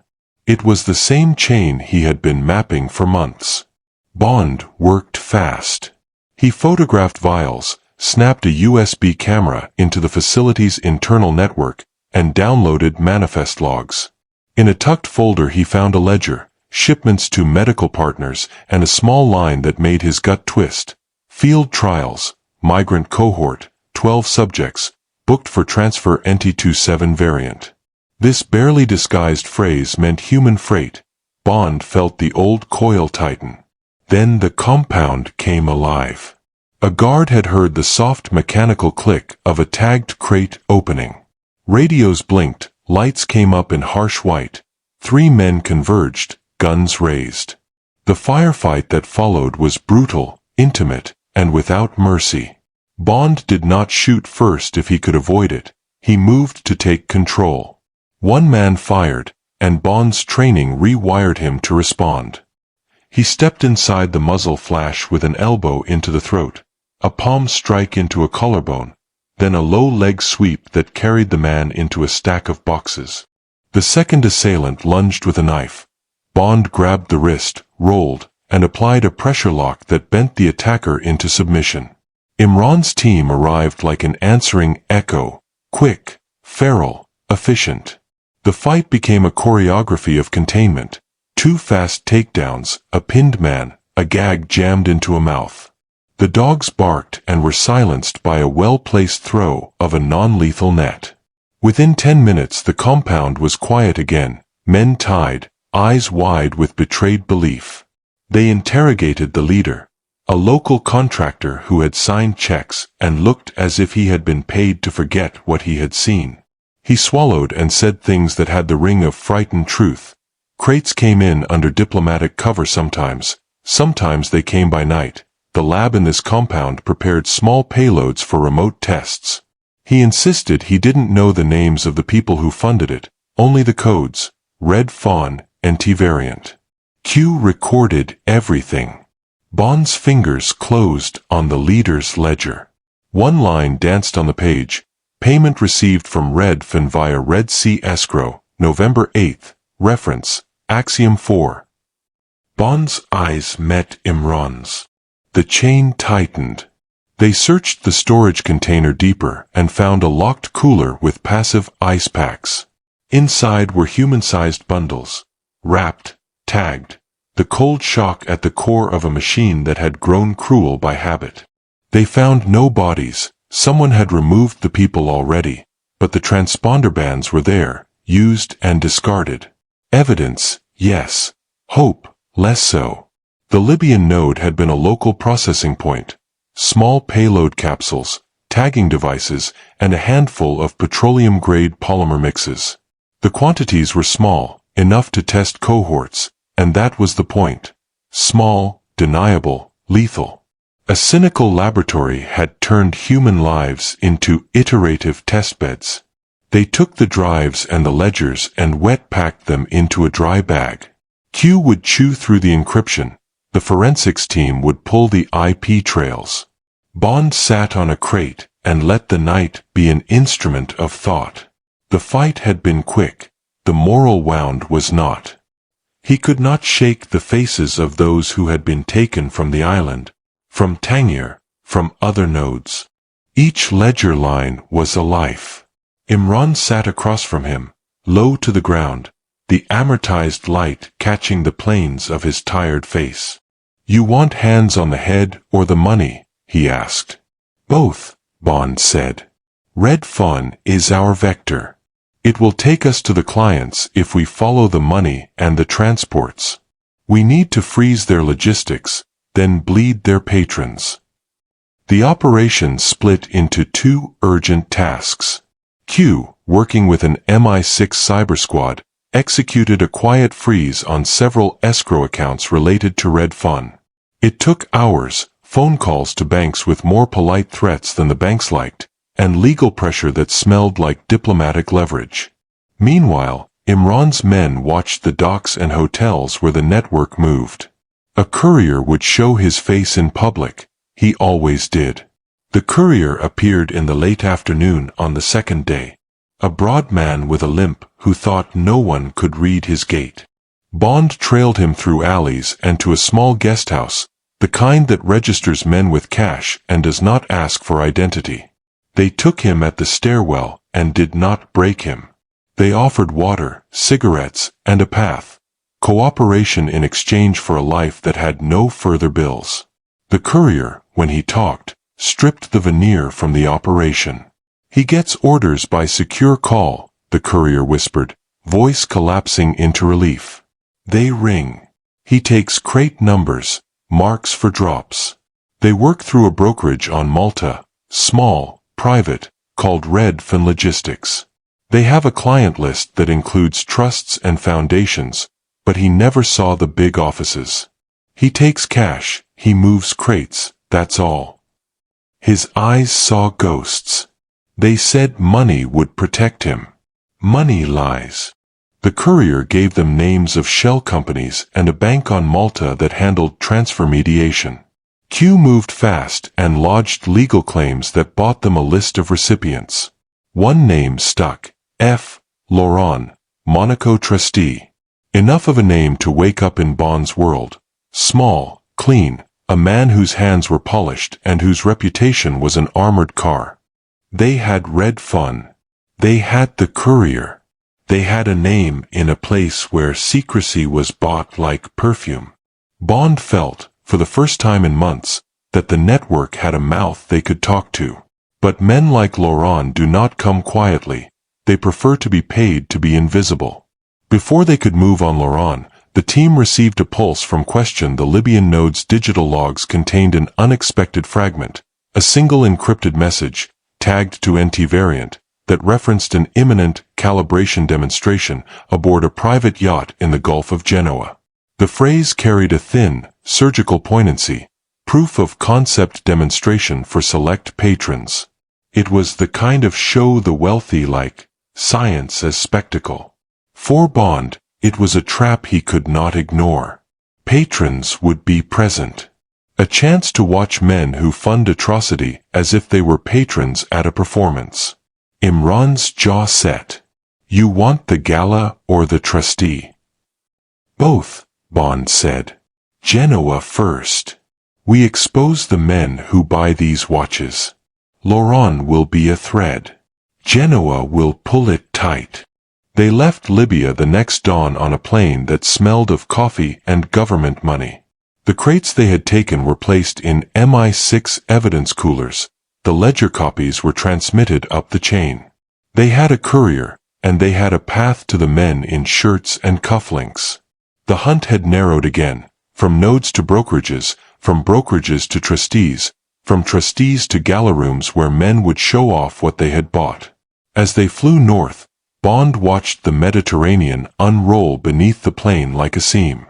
It was the same chain he had been mapping for months. Bond worked fast. He photographed vials, snapped a USB camera into the facility's internal network, and downloaded manifest logs. In a tucked folder he found a ledger, shipments to medical partners, and a small line that made his gut twist. Field trials, migrant cohort, 12 subjects, booked for transfer NT27 variant. This barely disguised phrase meant human freight. Bond felt the old coil tighten. Then the compound came alive. A guard had heard the soft mechanical click of a tagged crate opening. Radios blinked, lights came up in harsh white. 3 men converged, guns raised. The firefight that followed was brutal, intimate, and without mercy. Bond did not shoot first if he could avoid it. He moved to take control. One man fired, and Bond's training rewired him to respond. He stepped inside the muzzle flash with an elbow into the throat, a palm strike into a collarbone, then a low leg sweep that carried the man into a stack of boxes. The second assailant lunged with a knife. Bond grabbed the wrist, rolled, and applied a pressure lock that bent the attacker into submission. Imran's team arrived like an answering echo, quick, feral, efficient. The fight became a choreography of containment. 2 fast takedowns, a pinned man, a gag jammed into a mouth. The dogs barked and were silenced by a well-placed throw of a non-lethal net. Within 10 minutes the compound was quiet again, men tied, eyes wide with betrayed belief. They interrogated the leader, a local contractor who had signed checks and looked as if he had been paid to forget what he had seen. He swallowed and said things that had the ring of frightened truth. Crates came in under diplomatic cover sometimes they came by night. The lab in this compound prepared small payloads for remote tests. He insisted he didn't know the names of the people who funded it, only the codes, Red Fawn, NT variant. Q recorded everything. Bond's fingers closed on the leader's ledger. One line danced on the page. Payment received from Red Fan via Red Sea Escrow, November 8th. Reference, Axiom 4. Bond's eyes met Imran's. The chain tightened. They searched the storage container deeper and found a locked cooler with passive ice packs. Inside were human-sized bundles, wrapped, tagged, the cold shock at the core of a machine that had grown cruel by habit. They found no bodies. Someone had removed the people already, but the transponder bands were there, used and discarded. Evidence, yes. Hope, less so. The Libyan node had been a local processing point. Small payload capsules, tagging devices, and a handful of petroleum-grade polymer mixes. The quantities were small, enough to test cohorts, and that was the point. Small, deniable, lethal. A cynical laboratory had turned human lives into iterative testbeds. They took the drives and the ledgers and wet-packed them into a dry bag. Q would chew through the encryption. The forensics team would pull the IP trails. Bond sat on a crate and let the night be an instrument of thought. The fight had been quick. The moral wound was not. He could not shake the faces of those who had been taken from the island, from Tangier, from other nodes. Each ledger line was a life. Imran sat across from him, low to the ground, the amortized light catching the planes of his tired face. "You want hands on the head or the money?" he asked. "Both," Bond said. "Red Fawn is our vector. It will take us to the clients if we follow the money and the transports. We need to freeze their logistics, then bleed their patrons." The operation split into two urgent tasks. Q, working with an MI6 cyber squad, executed a quiet freeze on several escrow accounts related to Red Fawn. It took hours, phone calls to banks with more polite threats than the banks liked, and legal pressure that smelled like diplomatic leverage. Meanwhile, Imran's men watched the docks and hotels where the network moved. A courier would show his face in public. He always did. The courier appeared in the late afternoon on the second day. A broad man with a limp who thought no one could read his gait. Bond trailed him through alleys and to a small guest house, the kind that registers men with cash and does not ask for identity. They took him at the stairwell and did not break him. They offered water, cigarettes, and a path. Cooperation in exchange for a life that had no further bills. The courier, when he talked, stripped the veneer from the operation. "He gets orders by secure call," the courier whispered, voice collapsing into relief. "They ring. He takes crate numbers, marks for drops. They work through a brokerage on Malta, small, private, called Red Fawn Logistics. They have a client list that includes trusts and foundations, but he never saw the big offices. He takes cash, he moves crates, that's all." His eyes saw ghosts. They said money would protect him. Money lies. The courier gave them names of shell companies and a bank on Malta that handled transfer mediation. Q moved fast and lodged legal claims that bought them a list of recipients. One name stuck. F. Laurent, Monaco trustee. Enough of a name to wake up in Bond's world. Small, clean, a man whose hands were polished and whose reputation was an armored car. They had Red Fawn. They had the courier. They had a name in a place where secrecy was bought like perfume. Bond felt, for the first time in months, that the network had a mouth they could talk to. But men like Laurent do not come quietly. They prefer to be paid to be invisible. Before they could move on Laurent, the team received a pulse from Question. The Libyan node's digital logs contained an unexpected fragment, a single encrypted message, tagged to NT variant, that referenced an imminent calibration demonstration aboard a private yacht in the Gulf of Genoa. The phrase carried a thin, surgical poignancy, proof of concept demonstration for select patrons. It was the kind of show the wealthy like, science as spectacle. For Bond, it was a trap he could not ignore. Patrons would be present. A chance to watch men who fund atrocity as if they were patrons at a performance. Imran's jaw set. "You want the gala or the trustee?" "Both," Bond said. "Genoa first. We expose the men who buy these watches. Laurent will be a thread. Genoa will pull it tight." They left Libya the next dawn on a plane that smelled of coffee and government money. The crates they had taken were placed in MI6 evidence coolers. The ledger copies were transmitted up the chain. They had a courier, and they had a path to the men in shirts and cufflinks. The hunt had narrowed again, from nodes to brokerages, from brokerages to trustees, from trustees to gala rooms where men would show off what they had bought. As they flew north, Bond watched the Mediterranean unroll beneath the plane like a seam.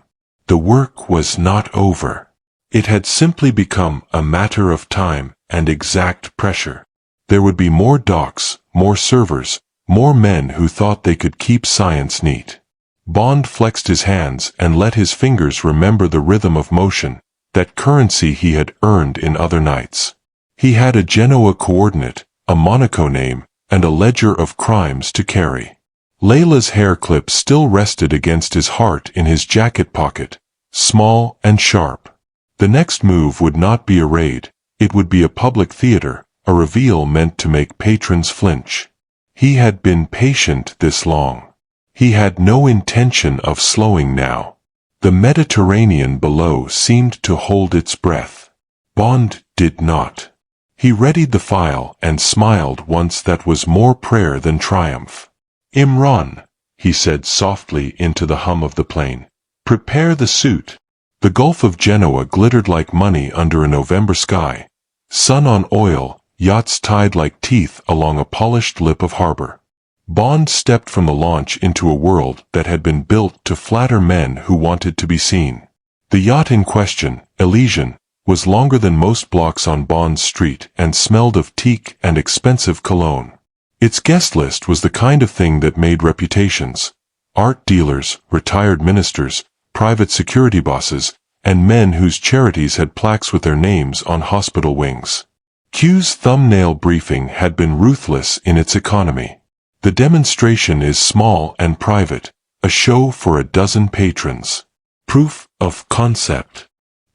The work was not over. It had simply become a matter of time and exact pressure. There would be more docks, more servers, more men who thought they could keep science neat. Bond flexed his hands and let his fingers remember the rhythm of motion, that currency he had earned in other nights. He had a Genoa coordinate, a Monaco name, and a ledger of crimes to carry. Layla's hair clip still rested against his heart in his jacket pocket, small and sharp. The next move would not be a raid, it would be a public theater, a reveal meant to make patrons flinch. He had been patient this long. He had no intention of slowing now. The Mediterranean below seemed to hold its breath. Bond did not. He readied the file and smiled once that was more prayer than triumph. "Imran," he said softly into the hum of the plane, "prepare the suit." The Gulf of Genoa glittered like money under a November sky. Sun on oil, yachts tied like teeth along a polished lip of harbor. Bond stepped from the launch into a world that had been built to flatter men who wanted to be seen. The yacht in question, Elysian, was longer than most blocks on Bond Street and smelled of teak and expensive cologne. Its guest list was the kind of thing that made reputations. Art dealers, retired ministers, private security bosses, and men whose charities had plaques with their names on hospital wings. Q's thumbnail briefing had been ruthless in its economy. The demonstration is small and private, a show for a dozen patrons. Proof of concept.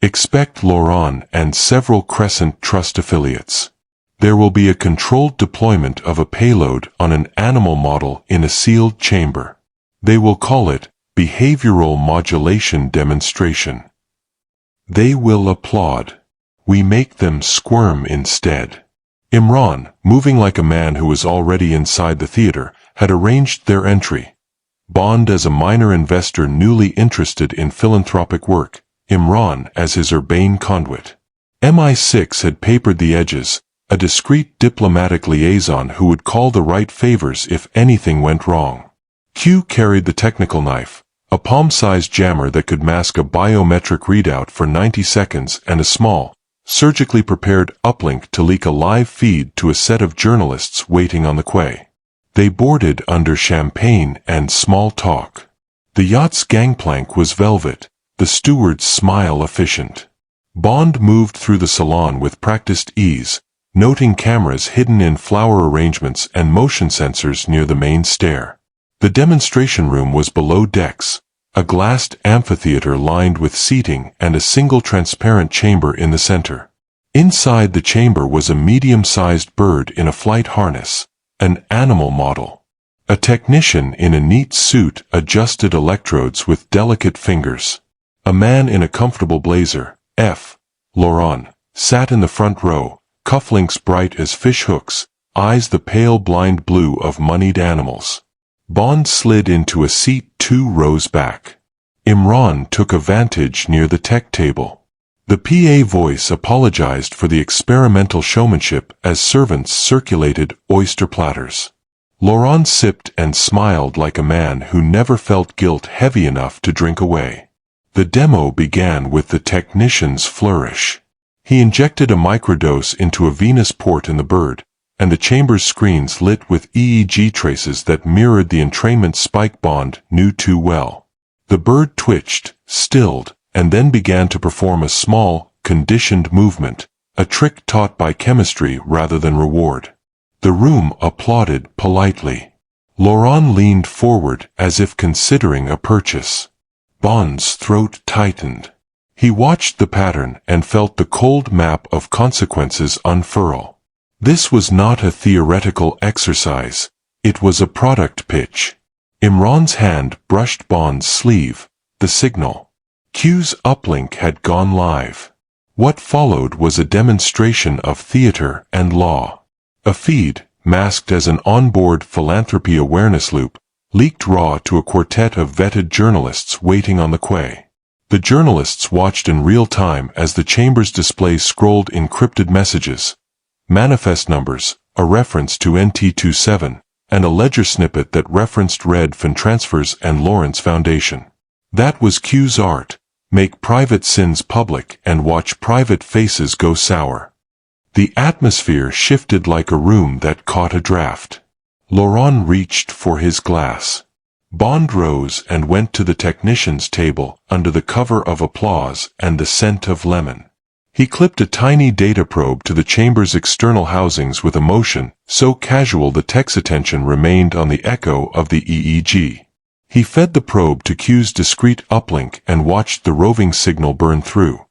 Expect Laurent and several Crescent Trust affiliates. There will be a controlled deployment of a payload on an animal model in a sealed chamber. They will call it Behavioral Modulation Demonstration. They will applaud. We make them squirm instead. Imran, moving like a man who was already inside the theater, had arranged their entry. Bond as a minor investor newly interested in philanthropic work, Imran as his urbane conduit. MI6 had papered the edges, a discreet diplomatic liaison who would call the right favors if anything went wrong. Q carried the technical knife, a palm-sized jammer that could mask a biometric readout for 90 seconds and a small, surgically prepared uplink to leak a live feed to a set of journalists waiting on the quay. They boarded under champagne and small talk. The yacht's gangplank was velvet, the steward's smile efficient. Bond moved through the salon with practiced ease, noting cameras hidden in flower arrangements and motion sensors near the main stair. The demonstration room was below decks, a glassed amphitheater lined with seating and a single transparent chamber in the center. Inside the chamber was a medium-sized bird in a flight harness, an animal model. A technician in a neat suit adjusted electrodes with delicate fingers. A man in a comfortable blazer, F. Laurent, sat in the front row, cufflinks bright as fish hooks, eyes the pale blind blue of moneyed animals. Bond slid into a seat 2 rows back. Imran took a vantage near the tech table. The PA voice apologized for the experimental showmanship as servants circulated oyster platters. Laurent sipped and smiled like a man who never felt guilt heavy enough to drink away. The demo began with the technician's flourish. He injected a microdose into a venous port in the bird, and the chamber's screens lit with EEG traces that mirrored the entrainment spike Bond knew too well. The bird twitched, stilled, and then began to perform a small, conditioned movement, a trick taught by chemistry rather than reward. The room applauded politely. Laurent leaned forward as if considering a purchase. Bond's throat tightened. He watched the pattern and felt the cold map of consequences unfurl. This was not a theoretical exercise, it was a product pitch. Imran's hand brushed Bond's sleeve, the signal. Q's uplink had gone live. What followed was a demonstration of theater and law. A feed, masked as an onboard philanthropy awareness loop, leaked raw to a quartet of vetted journalists waiting on the quay. The journalists watched in real time as the chamber's display scrolled encrypted messages. Manifest numbers, a reference to NT-27, and a ledger snippet that referenced Red Fin Transfers and Lawrence Foundation. That was Q's art: make private sins public and watch private faces go sour. The atmosphere shifted like a room that caught a draft. Laurent reached for his glass. Bond rose and went to the technician's table under the cover of applause and the scent of lemon. He clipped a tiny data probe to the chamber's external housings with a motion so casual the tech's attention remained on the echo of the EEG. He fed the probe to Q's discrete uplink and watched the roving signal burn through.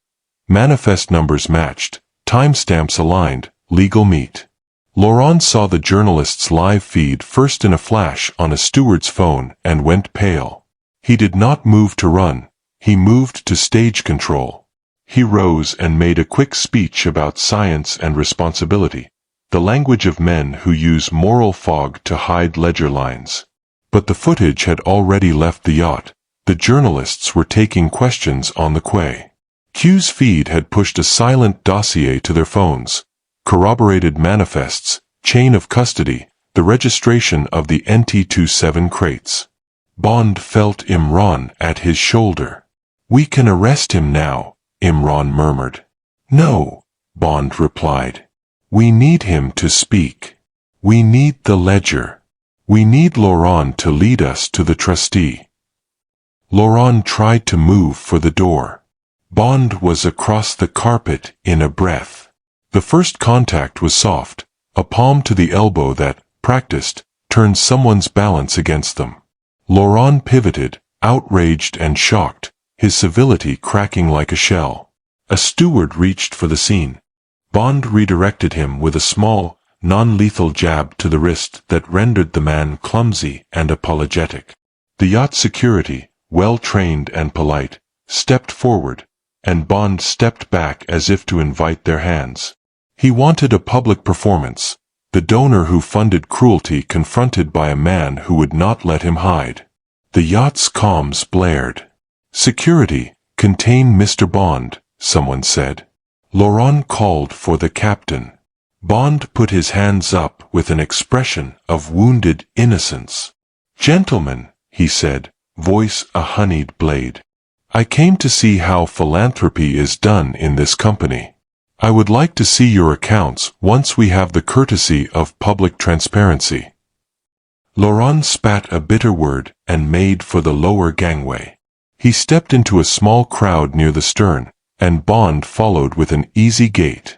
Manifest numbers matched, timestamps aligned, legal meet. Laurent saw the journalist's live feed first in a flash on a steward's phone and went pale. He did not move to run, he moved to stage control. He rose and made a quick speech about science and responsibility, the language of men who use moral fog to hide ledger lines. But the footage had already left the yacht. The journalists were taking questions on the quay. Q's feed had pushed a silent dossier to their phones, corroborated manifests, chain of custody, the registration of the NT-27 crates. Bond felt Imran at his shoulder. "We can arrest him now," Imran murmured. "No," Bond replied. "We need him to speak. We need the ledger. We need Laurent to lead us to the trustee." Laurent tried to move for the door. Bond was across the carpet in a breath. The first contact was soft, a palm to the elbow that, practiced, turned someone's balance against them. Laurent pivoted, outraged and shocked, his civility cracking like a shell. A steward reached for the scene. Bond redirected him with a small, non-lethal jab to the wrist that rendered the man clumsy and apologetic. The yacht security, well-trained and polite, stepped forward, and Bond stepped back as if to invite their hands. He wanted a public performance, the donor who funded cruelty confronted by a man who would not let him hide. The yacht's comms blared. "Security, contain Mr. Bond," someone said. Laurent called for the captain. Bond put his hands up with an expression of wounded innocence. "Gentlemen," he said, voice a honeyed blade. "I came to see how philanthropy is done in this company. I would like to see your accounts once we have the courtesy of public transparency." Laurent spat a bitter word and made for the lower gangway. He stepped into a small crowd near the stern, and Bond followed with an easy gait.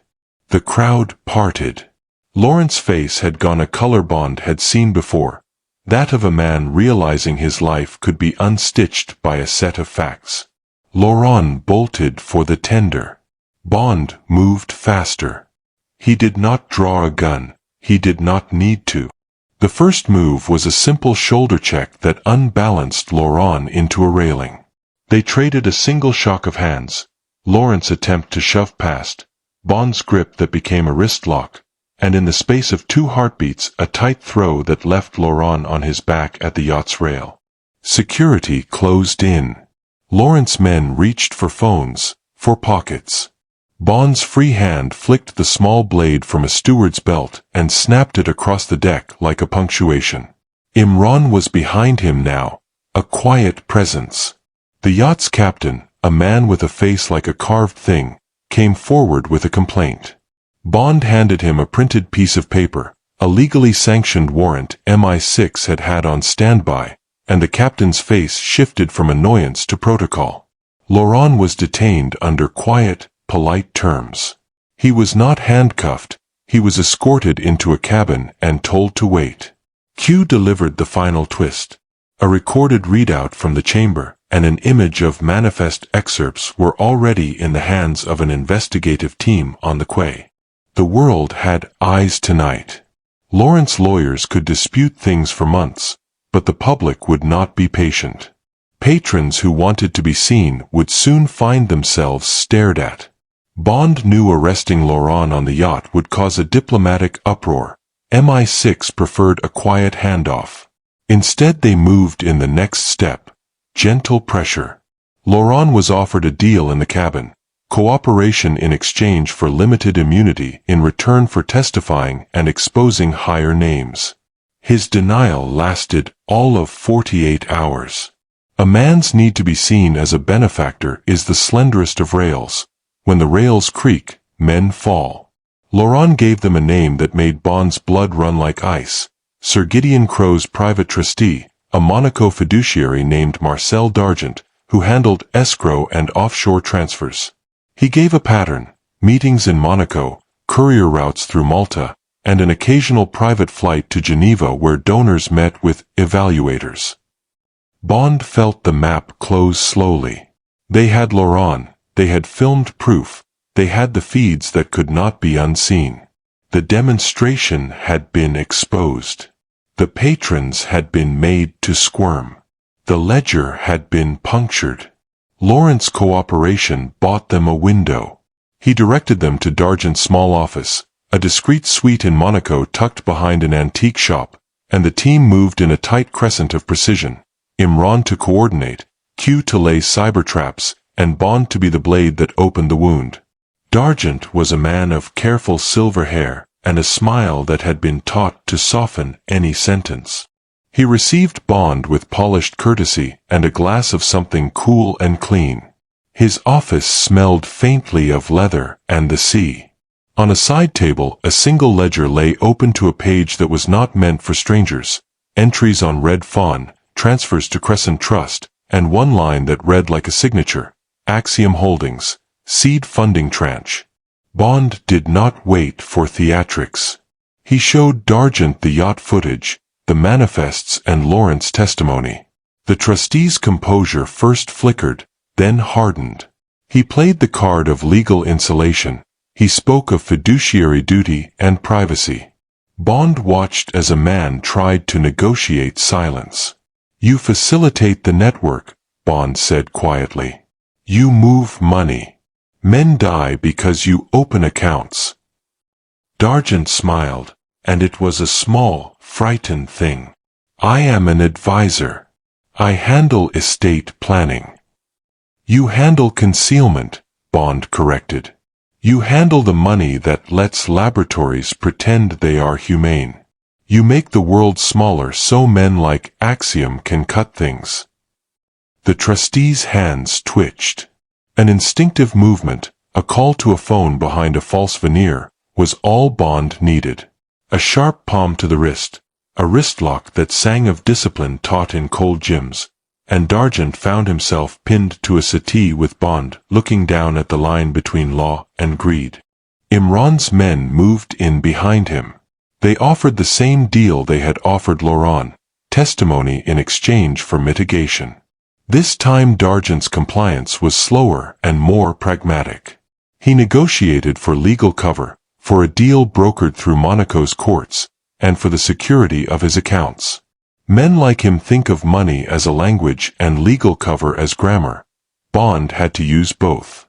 The crowd parted. Lawrence's face had gone a color Bond had seen before, that of a man realizing his life could be unstitched by a set of facts. Laurent bolted for the tender. Bond moved faster. He did not draw a gun, he did not need to. The first move was a simple shoulder check that unbalanced Laurent into a railing. They traded a single shock of hands, Lawrence's attempt to shove past, Bond's grip that became a wrist lock, and in the space of 2 heartbeats a tight throw that left Laurent on his back at the yacht's rail. Security closed in. Lawrence's men reached for phones, for pockets. Bond's free hand flicked the small blade from a steward's belt and snapped it across the deck like a punctuation. Imran was behind him now, a quiet presence. The yacht's captain, a man with a face like a carved thing, came forward with a complaint. Bond handed him a printed piece of paper, a legally sanctioned warrant MI6 had had on standby, and the captain's face shifted from annoyance to protocol. Laurent was detained under quiet, polite terms. He was not handcuffed, he was escorted into a cabin and told to wait. Q delivered the final twist. A recorded readout from the chamber and an image of manifest excerpts were already in the hands of an investigative team on the quay. The world had eyes tonight. Lawrence's lawyers could dispute things for months, but the public would not be patient. Patrons who wanted to be seen would soon find themselves stared at. Bond knew arresting Laurent on the yacht would cause a diplomatic uproar. MI6 preferred a quiet handoff. Instead they moved in the next step. Gentle pressure. Laurent was offered a deal in the cabin, cooperation in exchange for limited immunity in return for testifying and exposing higher names. His denial lasted all of 48 hours. A man's need to be seen as a benefactor is the slenderest of rails. When the rails creak, men fall. Laurent gave them a name that made Bond's blood run like ice. Sir Gideon Crow's private trustee, a Monaco fiduciary named Marcel Dargent, who handled escrow and offshore transfers. He gave a pattern: meetings in Monaco, courier routes through Malta, and an occasional private flight to Geneva where donors met with evaluators. Bond felt the map close slowly. They had Laurent, they had filmed proof, they had the feeds that could not be unseen. The demonstration had been exposed. The patrons had been made to squirm. The ledger had been punctured. Laurent's cooperation bought them a window. He directed them to Dargent's small office, a discreet suite in Monaco tucked behind an antique shop, and the team moved in a tight crescent of precision. Imran to coordinate, Q to lay cyber traps, and Bond to be the blade that opened the wound. Dargent was a man of careful silver hair, and a smile that had been taught to soften any sentence. He received Bond with polished courtesy and a glass of something cool and clean. His office smelled faintly of leather and the sea. On a side table, a single ledger lay open to a page that was not meant for strangers. Entries on Red Fawn, transfers to Crescent Trust, and one line that read like a signature: Axiom Holdings, seed funding tranche. Bond did not wait for theatrics. He showed Dargent the yacht footage, the manifests and Laurent's testimony. The trustee's composure first flickered, then hardened. He played the card of legal insulation. He spoke of fiduciary duty and privacy. Bond watched as a man tried to negotiate silence. "You facilitate the network," Bond said quietly. "You move money. Men die because you open accounts." Dargent smiled, and it was a small, frightened thing. "I am an advisor. I handle estate planning." "You handle concealment," Bond corrected. "You handle the money that lets laboratories pretend they are humane. You make the world smaller so men like Axiom can cut things." The trustee's hands twitched. An instinctive movement, a call to a phone behind a false veneer, was all Bond needed. A sharp palm to the wrist, a wristlock that sang of discipline taught in cold gyms, and Dargent found himself pinned to a settee with Bond, looking down at the line between law and greed. Imran's men moved in behind him. They offered the same deal they had offered Laurent: testimony in exchange for mitigation. This time Dargent's compliance was slower and more pragmatic. He negotiated for legal cover, for a deal brokered through Monaco's courts, and for the security of his accounts. Men like him think of money as a language and legal cover as grammar. Bond had to use both.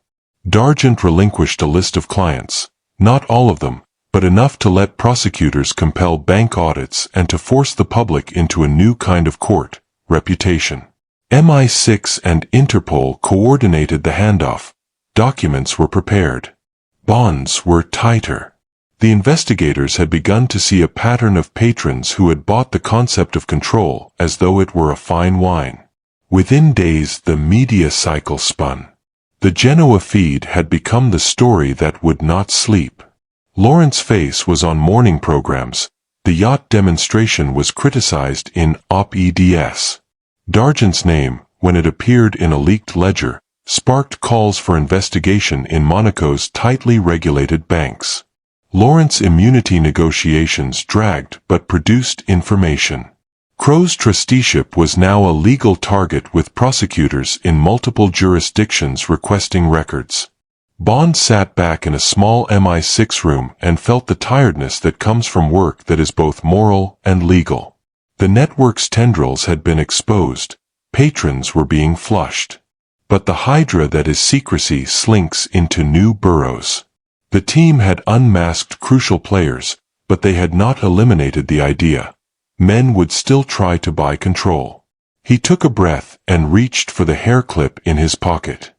Dargent relinquished a list of clients, not all of them, but enough to let prosecutors compel bank audits and to force the public into a new kind of court: reputation. MI6 and Interpol coordinated the handoff. Documents were prepared. Bonds were tighter. The investigators had begun to see a pattern of patrons who had bought the concept of control as though it were a fine wine. Within days the media cycle spun. The Genoa feed had become the story that would not sleep. Laurent's face was on morning programs. The yacht demonstration was criticized in op-eds. Dargent's name, when it appeared in a leaked ledger, sparked calls for investigation in Monaco's tightly regulated banks. Laurent's immunity negotiations dragged but produced information. Crow's trusteeship was now a legal target with prosecutors in multiple jurisdictions requesting records. Bond sat back in a small MI6 room and felt the tiredness that comes from work that is both moral and legal. The network's tendrils had been exposed. Patrons were being flushed. But the hydra that is secrecy slinks into new burrows. The team had unmasked crucial players, but they had not eliminated the idea. Men would still try to buy control. He took a breath and reached for the hair clip in his pocket.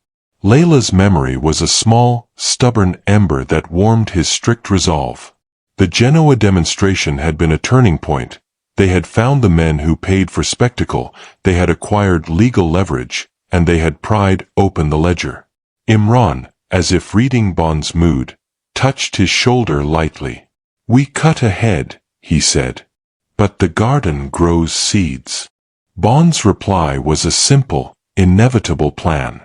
Layla's memory was a small, stubborn ember that warmed his strict resolve. The Genoa demonstration had been a turning point. They had found the men who paid for spectacle, they had acquired legal leverage, and they had pried open the ledger. Imran, as if reading Bond's mood, touched his shoulder lightly. "We cut ahead," he said. "But the garden grows seeds." Bond's reply was a simple, inevitable plan.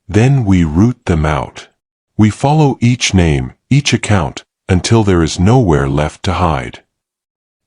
"Then we root them out. We follow each name, each account, until there is nowhere left to hide."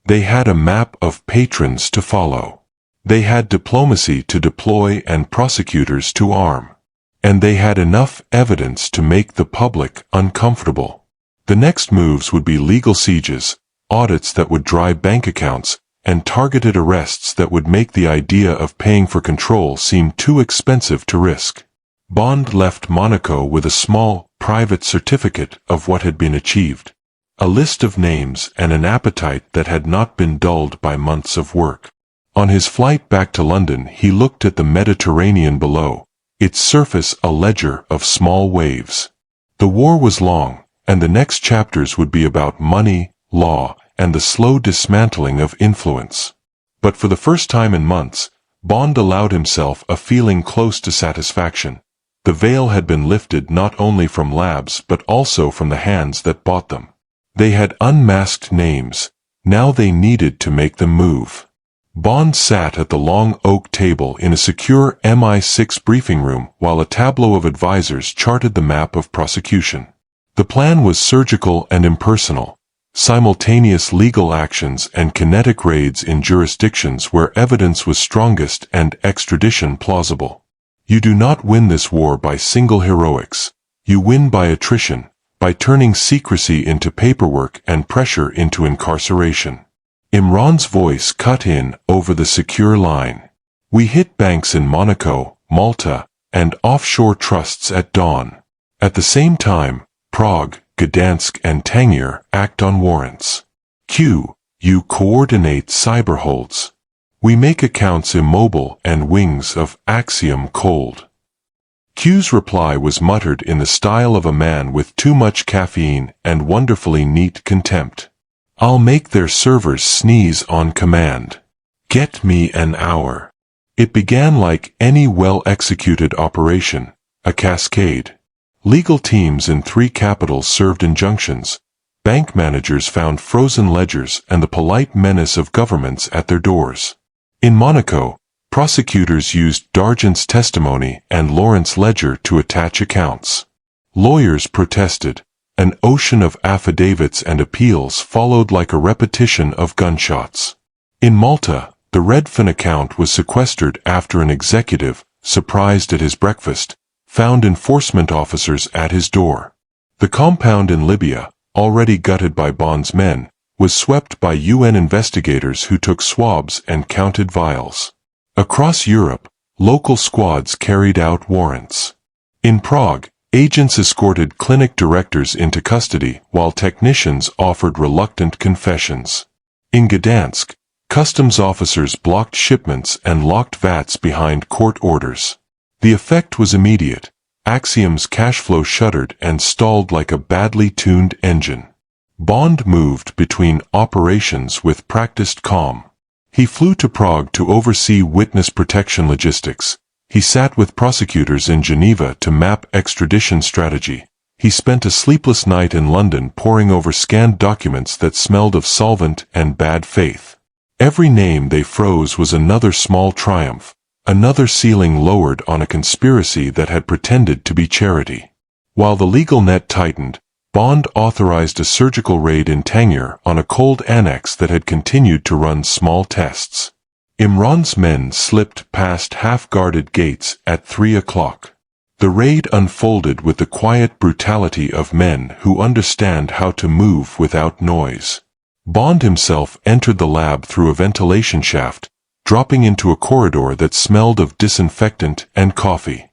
They had a map of patrons to follow. They had diplomacy to deploy and prosecutors to arm. And they had enough evidence to make the public uncomfortable. The next moves would be legal sieges, audits that would dry bank accounts, and targeted arrests that would make the idea of paying for control seem too expensive to risk. Bond left Monaco with a small, private certificate of what had been achieved. A list of names and an appetite that had not been dulled by months of work. On his flight back to London he looked at the Mediterranean below, its surface a ledger of small waves. The war was long, and the next chapters would be about money, law, and the slow dismantling of influence. But for the first time in months, Bond allowed himself a feeling close to satisfaction. The veil had been lifted not only from labs but also from the hands that bought them. They had unmasked names, now they needed to make them move. Bond sat at the long oak table in a secure MI6 briefing room while a tableau of advisors charted the map of prosecution. The plan was surgical and impersonal, simultaneous legal actions and kinetic raids in jurisdictions where evidence was strongest and extradition plausible. You do not win this war by single heroics. You win by attrition, by turning secrecy into paperwork and pressure into incarceration. Imran's voice cut in over the secure line. "We hit banks in Monaco, Malta, and offshore trusts at dawn. At the same time, Prague, Gdansk and Tangier act on warrants. You coordinate cyberholds. We make accounts immobile and wings of Axiom cold." Q's reply was muttered in the style of a man with too much caffeine and wonderfully neat contempt. "I'll make their servers sneeze on command. Get me an hour." It began like any well-executed operation, a cascade. Legal teams in 3 capitals served injunctions. Bank managers found frozen ledgers and the polite menace of governments at their doors. In Monaco, prosecutors used D'Argent's testimony and Lawrence's ledger to attach accounts. Lawyers protested. An ocean of affidavits and appeals followed like a repetition of gunshots. In Malta, the Redfin account was sequestered after an executive, surprised at his breakfast, found enforcement officers at his door. The compound in Libya, already gutted by Bond's men, was swept by UN investigators who took swabs and counted vials. Across Europe, local squads carried out warrants. In Prague, agents escorted clinic directors into custody while technicians offered reluctant confessions. In Gdansk, customs officers blocked shipments and locked vats behind court orders. The effect was immediate. Axiom's cash flow shuddered and stalled like a badly tuned engine. Bond moved between operations with practiced calm. He flew to Prague to oversee witness protection logistics. He sat with prosecutors in Geneva to map extradition strategy. He spent a sleepless night in London poring over scanned documents that smelled of solvent and bad faith. Every name they froze was another small triumph, another ceiling lowered on a conspiracy that had pretended to be charity. While the legal net tightened, Bond authorized a surgical raid in Tangier on a cold annex that had continued to run small tests. Imran's men slipped past half-guarded gates at 3 o'clock. The raid unfolded with the quiet brutality of men who understand how to move without noise. Bond himself entered the lab through a ventilation shaft, dropping into a corridor that smelled of disinfectant and coffee.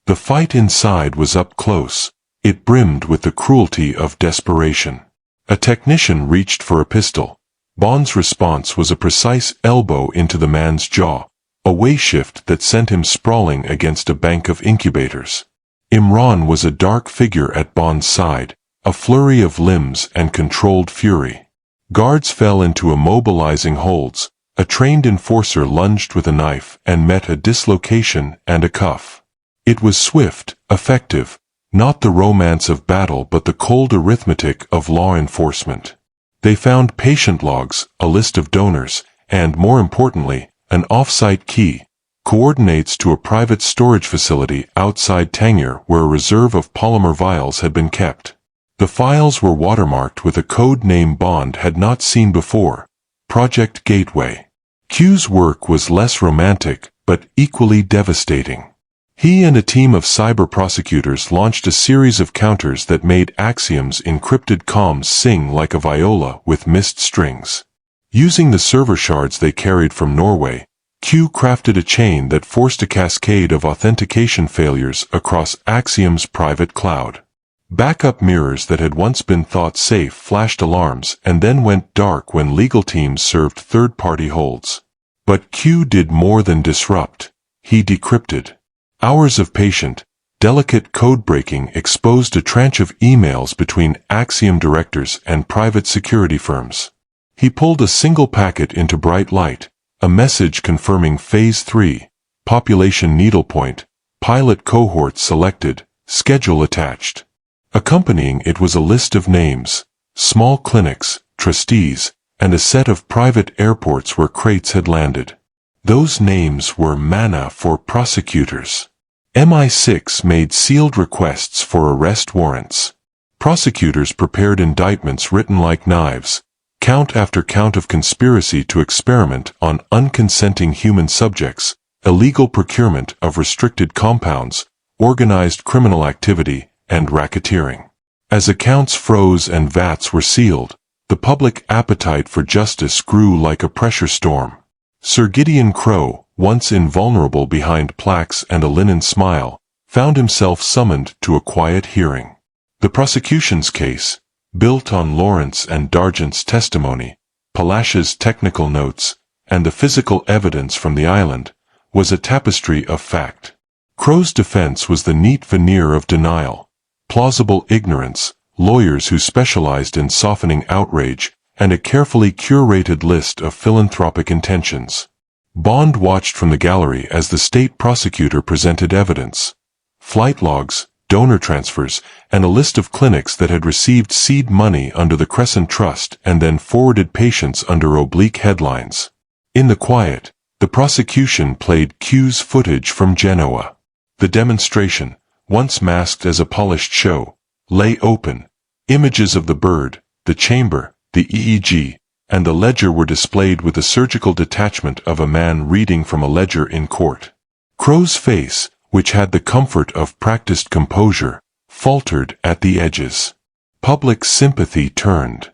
The fight inside was up close. It brimmed with the cruelty of desperation. A technician reached for a pistol. Bond's response was a precise elbow into the man's jaw, a way shift that sent him sprawling against a bank of incubators. Imran was a dark figure at Bond's side, a flurry of limbs and controlled fury. Guards fell into immobilizing holds, A trained enforcer lunged with a knife and met a dislocation and a cuff. It was swift, effective, not the romance of battle but the cold arithmetic of law enforcement. They found patient logs, a list of donors, and, more importantly, an off-site key, coordinates to a private storage facility outside Tangier where a reserve of polymer vials had been kept. The files were watermarked with a code name Bond had not seen before, Project Gateway. Q's work was less romantic, but equally devastating. He and a team of cyber prosecutors launched a series of counters that made Axiom's encrypted comms sing like a viola with missed strings. Using the server shards they carried from Norway, Q crafted a chain that forced a cascade of authentication failures across Axiom's private cloud. Backup mirrors that had once been thought safe flashed alarms and then went dark when legal teams served third-party holds. But Q did more than disrupt. He decrypted. Hours of patient, delicate code-breaking exposed a tranche of emails between Axiom directors and private security firms. He pulled a single packet into bright light, a message confirming Phase 3, population needlepoint, pilot cohort selected, schedule attached. Accompanying it was a list of names, small clinics, trustees, and a set of private airports where crates had landed. Those names were manna for prosecutors. MI6 made sealed requests for arrest warrants. Prosecutors prepared indictments written like knives, count after count of conspiracy to experiment on unconsenting human subjects, illegal procurement of restricted compounds, organized criminal activity, and racketeering. As accounts froze and vats were sealed, the public appetite for justice grew like a pressure storm. Sir Gideon Crowe, once invulnerable behind plaques and a linen smile, found himself summoned to a quiet hearing. The prosecution's case, built on Lawrence and Dargent's testimony, Palash's technical notes, and the physical evidence from the island, was a tapestry of fact. Crowe's defense was the neat veneer of denial, plausible ignorance, lawyers who specialized in softening outrage, and a carefully curated list of philanthropic intentions. Bond watched from the gallery as the state prosecutor presented evidence. Flight logs, donor transfers, and a list of clinics that had received seed money under the Crescent Trust and then forwarded patients under oblique headlines. In the quiet, the prosecution played Q's footage from Genoa. The demonstration, once masked as a polished show, lay open. Images of the bird, the chamber, the EEG, and the ledger were displayed with the surgical detachment of a man reading from a ledger in court. Crowe's face, which had the comfort of practiced composure, faltered at the edges. Public sympathy turned.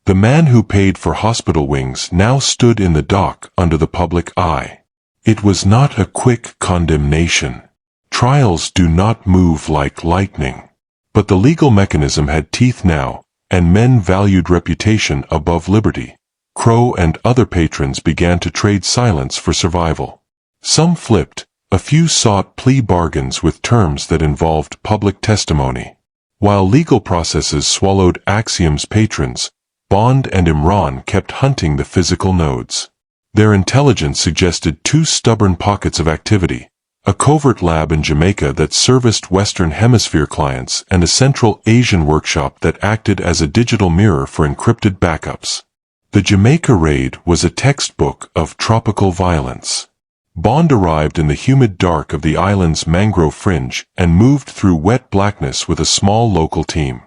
The man who paid for hospital wings now stood in the dock under the public eye. It was not a quick condemnation. Trials do not move like lightning. But the legal mechanism had teeth now, and men valued reputation above liberty. Crowe and other patrons began to trade silence for survival. Some flipped, a few sought plea bargains with terms that involved public testimony. While legal processes swallowed Axiom's patrons, Bond and Imran kept hunting the physical nodes. Their intelligence suggested two stubborn pockets of activity: a covert lab in Jamaica that serviced Western Hemisphere clients and a Central Asian workshop that acted as a digital mirror for encrypted backups. The Jamaica raid was a textbook of tropical violence. Bond arrived in the humid dark of the island's mangrove fringe and moved through wet blackness with a small local team.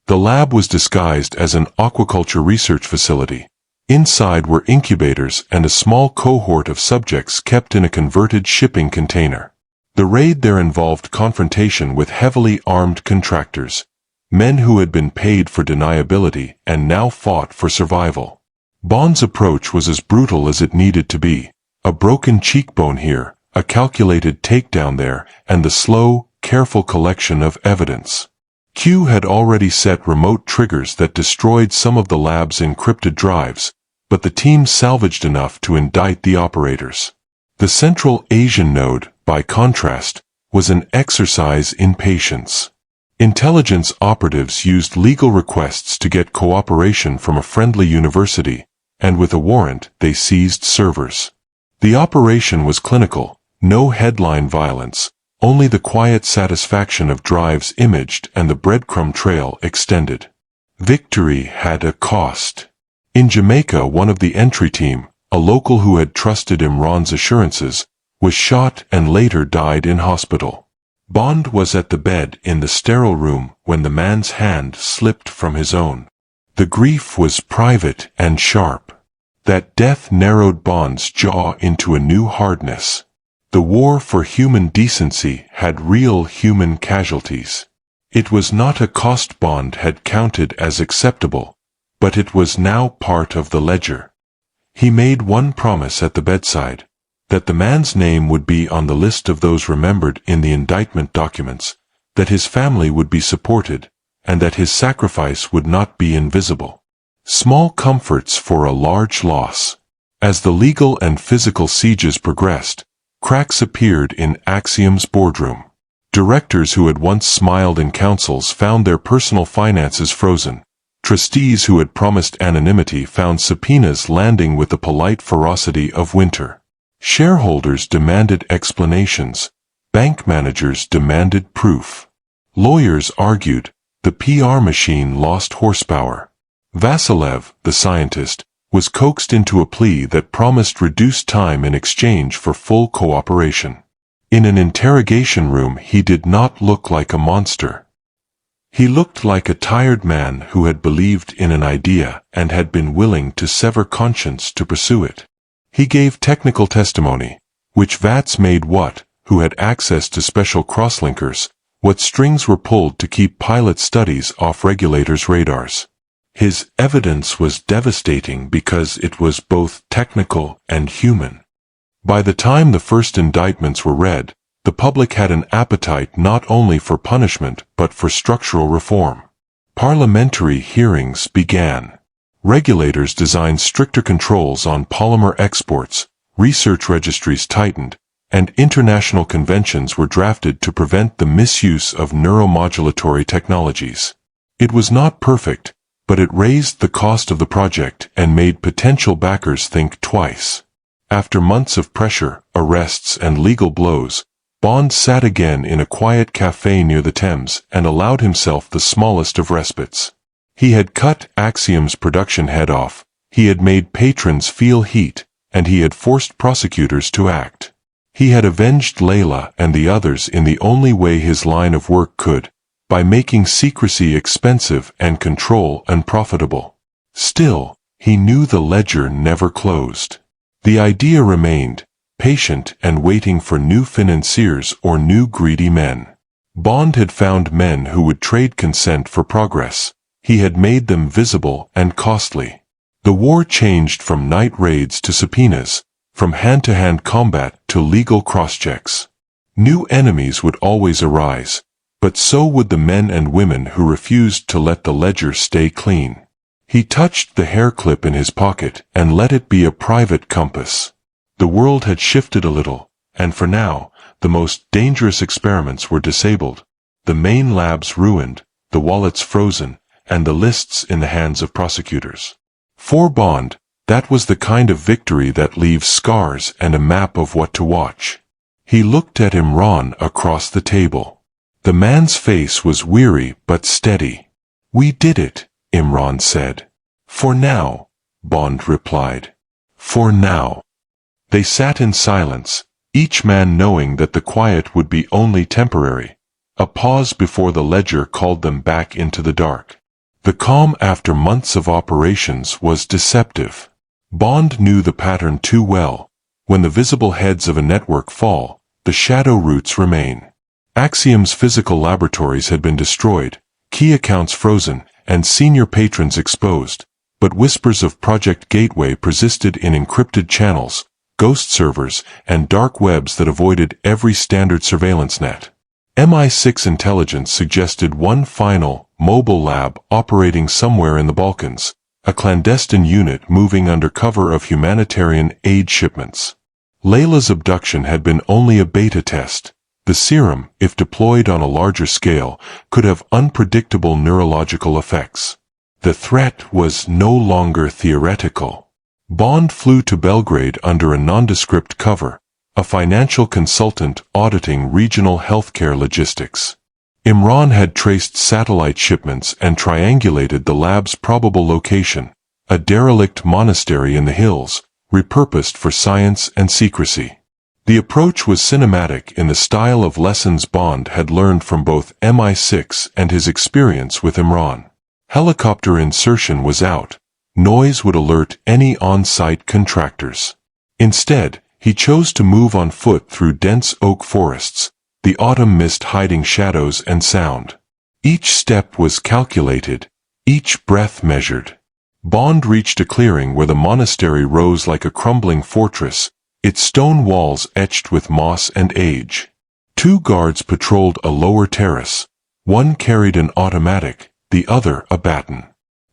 The lab was disguised as an aquaculture research facility. Inside were incubators and a small cohort of subjects kept in a converted shipping container. The raid there involved confrontation with heavily armed contractors, men who had been paid for deniability and now fought for survival. Bond's approach was as brutal as it needed to be: a broken cheekbone here, a calculated takedown there, and the slow, careful collection of evidence. Q had already set remote triggers that destroyed some of the lab's encrypted drives, but the team salvaged enough to indict the operators. The Central Asian node, by contrast, was an exercise in patience. Intelligence operatives used legal requests to get cooperation from a friendly university, and with a warrant they seized servers. The operation was clinical, no headline violence, only the quiet satisfaction of drives imaged and the breadcrumb trail extended. Victory had a cost. In Jamaica, one of the entry team, a local who had trusted Imran's assurances, was shot and later died in hospital. Bond was at the bed in the sterile room when the man's hand slipped from his own. The grief was private and sharp. That death narrowed Bond's jaw into a new hardness. The war for human decency had real human casualties. It was not a cost Bond had counted as acceptable, but it was now part of the ledger. He made one promise at the bedside, that the man's name would be on the list of those remembered in the indictment documents, that his family would be supported, and that his sacrifice would not be invisible. Small comforts for a large loss. As the legal and physical sieges progressed, cracks appeared in Axiom's boardroom. Directors who had once smiled in councils found their personal finances frozen. Trustees who had promised anonymity found subpoenas landing with the polite ferocity of winter. Shareholders demanded explanations. Bank managers demanded proof. Lawyers argued. The PR machine lost horsepower. Vasilev, the scientist, was coaxed into a plea that promised reduced time in exchange for full cooperation. In an interrogation room he did not look like a monster. He looked like a tired man who had believed in an idea and had been willing to sever conscience to pursue it. He gave technical testimony, which Vats made who had access to special crosslinkers, what strings were pulled to keep pilot studies off regulators' radars. His evidence was devastating because it was both technical and human. By the time the first indictments were read, the public had an appetite not only for punishment but for structural reform. Parliamentary hearings began. Regulators designed stricter controls on polymer exports, research registries tightened, and international conventions were drafted to prevent the misuse of neuromodulatory technologies. It was not perfect, but it raised the cost of the project and made potential backers think twice. After months of pressure, arrests, and legal blows, Bond sat again in a quiet cafe near the Thames and allowed himself the smallest of respites. He had cut Axiom's production head off, he had made patrons feel heat, and he had forced prosecutors to act. He had avenged Layla and the others in the only way his line of work could, by making secrecy expensive and control unprofitable. Still, he knew the ledger never closed. The idea remained, patient and waiting for new financiers or new greedy men. Bond had found men who would trade consent for progress. He had made them visible and costly. The war changed from night raids to subpoenas, from hand-to-hand combat to legal crosschecks. New enemies would always arise, but so would the men and women who refused to let the ledger stay clean. He touched the hair clip in his pocket and let it be a private compass. The world had shifted a little, and for now, the most dangerous experiments were disabled, the main labs ruined, the wallets frozen, and the lists in the hands of prosecutors. For Bond, that was the kind of victory that leaves scars and a map of what to watch. He looked at Imran across the table. The man's face was weary but steady. "We did it," Imran said. "For now," Bond replied. "For now." They sat in silence, each man knowing that the quiet would be only temporary. A pause before the ledger called them back into the dark. The calm after months of operations was deceptive. Bond knew the pattern too well. When the visible heads of a network fall, the shadow roots remain. Axiom's physical laboratories had been destroyed, key accounts frozen, and senior patrons exposed, but whispers of Project Gateway persisted in encrypted channels, ghost servers, and dark webs that avoided every standard surveillance net. MI6 intelligence suggested one final, mobile lab operating somewhere in the Balkans, a clandestine unit moving under cover of humanitarian aid shipments. Layla's abduction had been only a beta test. The serum, if deployed on a larger scale, could have unpredictable neurological effects. The threat was no longer theoretical. Bond flew to Belgrade under a nondescript cover, a financial consultant auditing regional healthcare logistics. Imran had traced satellite shipments and triangulated the lab's probable location, a derelict monastery in the hills, repurposed for science and secrecy. The approach was cinematic in the style of lessons Bond had learned from both MI6 and his experience with Imran. Helicopter insertion was out. Noise would alert any on-site contractors. Instead, he chose to move on foot through dense oak forests, the autumn mist hiding shadows and sound. Each step was calculated, each breath measured. Bond reached a clearing where the monastery rose like a crumbling fortress, its stone walls etched with moss and age. 2 guards patrolled a lower terrace. One carried an automatic, the other a baton.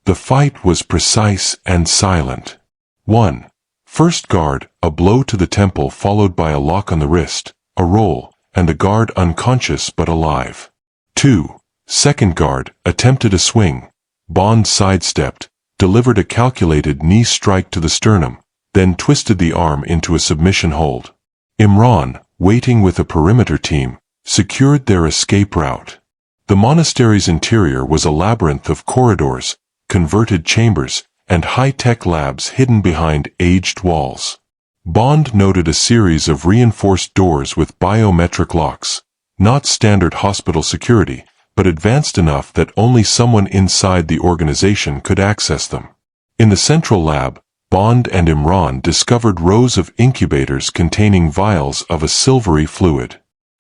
The fight was precise and silent. 1. First guard, a blow to the temple followed by a lock on the wrist, a roll, and the guard unconscious but alive. 2. Second guard, attempted a swing. Bond sidestepped, delivered a calculated knee strike to the sternum, then twisted the arm into a submission hold. Imran, waiting with a perimeter team, secured their escape route. The monastery's interior was a labyrinth of corridors, converted chambers, and high-tech labs hidden behind aged walls. Bond noted a series of reinforced doors with biometric locks, not standard hospital security, but advanced enough that only someone inside the organization could access them. In the central lab, Bond and Imran discovered rows of incubators containing vials of a silvery fluid.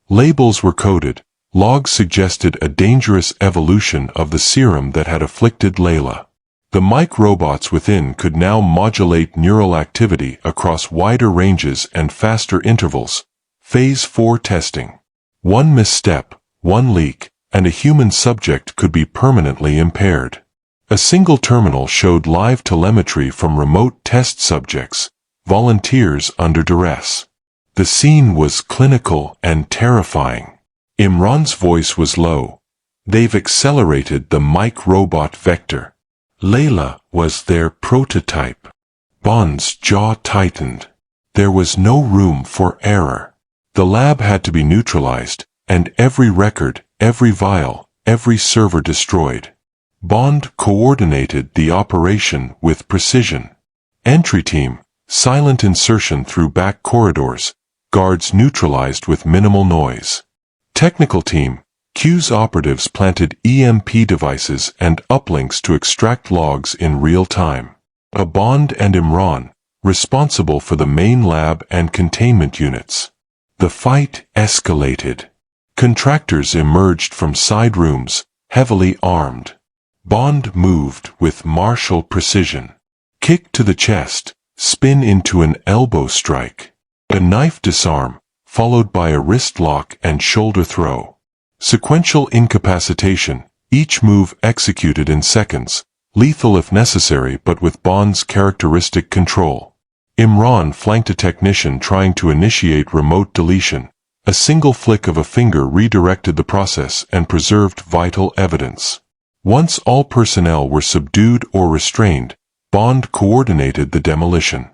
Labels were coded. Logs suggested a dangerous evolution of the serum that had afflicted Layla. The mic-robots within could now modulate neural activity across wider ranges and faster intervals. Phase 4 testing. One misstep, one leak, and a human subject could be permanently impaired. A single terminal showed live telemetry from remote test subjects, volunteers under duress. The scene was clinical and terrifying. Imran's voice was low. They've accelerated the mic-robot vector. Layla was their prototype. Bond's jaw tightened. There was no room for error. The lab had to be neutralized, and every record, every vial, every server destroyed. Bond coordinated the operation with precision. Entry team, silent insertion through back corridors, guards neutralized with minimal noise. Technical team, Q's operatives planted EMP devices and uplinks to extract logs in real time. A Bond and Imran, responsible for the main lab and containment units. The fight escalated. Contractors emerged from side rooms, heavily armed. Bond moved with martial precision. Kick to the chest, spin into an elbow strike. A knife disarm, followed by a wrist lock and shoulder throw. Sequential incapacitation, each move executed in seconds, lethal if necessary but with Bond's characteristic control. Imran flanked a technician trying to initiate remote deletion. A single flick of a finger redirected the process and preserved vital evidence. Once all personnel were subdued or restrained, Bond coordinated the demolition.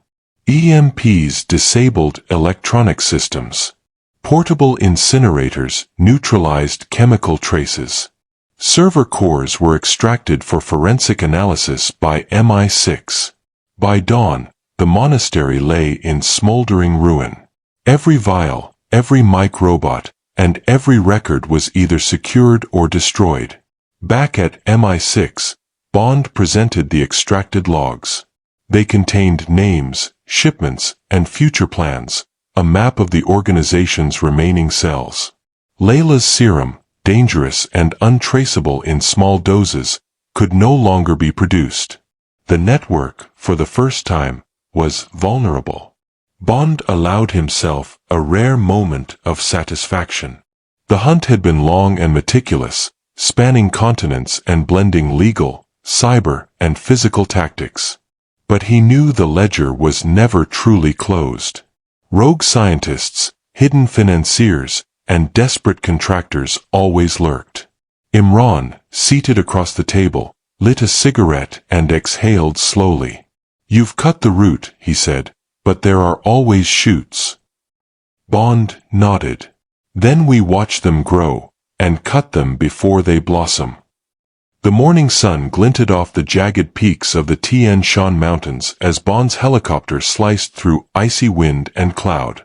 EMPs disabled electronic systems. Portable incinerators neutralized chemical traces. Server cores were extracted for forensic analysis by MI6. By dawn, the monastery lay in smoldering ruin. Every vial, every mic-robot, and every record was either secured or destroyed. Back at MI6, Bond presented the extracted logs. They contained names, shipments, and future plans, a map of the organization's remaining cells. Layla's serum, dangerous and untraceable in small doses, could no longer be produced. The network, for the first time, was vulnerable. Bond allowed himself a rare moment of satisfaction. The hunt had been long and meticulous, spanning continents and blending legal, cyber, and physical tactics. But he knew the ledger was never truly closed. Rogue scientists, hidden financiers, and desperate contractors always lurked. Imran, seated across the table, lit a cigarette and exhaled slowly. "You've cut the root," he said, "but there are always shoots." Bond nodded. "Then we watch them grow, and cut them before they blossom." The morning sun glinted off the jagged peaks of the Tian Shan Mountains as Bond's helicopter sliced through icy wind and cloud.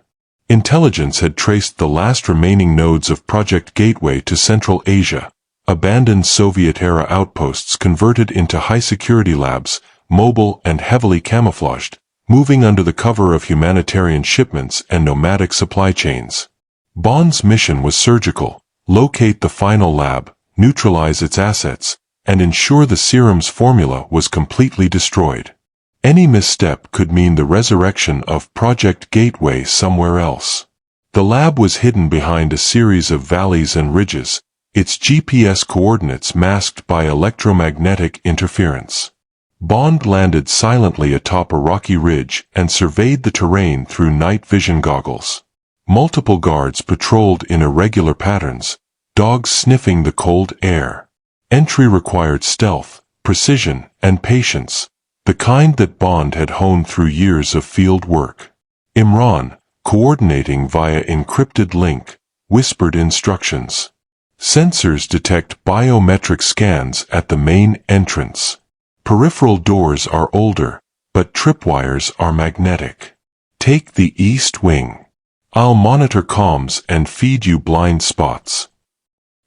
Intelligence had traced the last remaining nodes of Project Gateway to Central Asia, abandoned Soviet-era outposts converted into high-security labs, mobile and heavily camouflaged, moving under the cover of humanitarian shipments and nomadic supply chains. Bond's mission was surgical: locate the final lab, neutralize its assets, and ensure the serum's formula was completely destroyed. Any misstep could mean the resurrection of Project Gateway somewhere else. The lab was hidden behind a series of valleys and ridges, its GPS coordinates masked by electromagnetic interference. Bond landed silently atop a rocky ridge and surveyed the terrain through night vision goggles. Multiple guards patrolled in irregular patterns, dogs sniffing the cold air. Entry required stealth, precision, and patience, the kind that Bond had honed through years of field work. Imran, coordinating via encrypted link, whispered instructions. Sensors detect biometric scans at the main entrance. Peripheral doors are older, but tripwires are magnetic. Take the east wing. I'll monitor comms and feed you blind spots.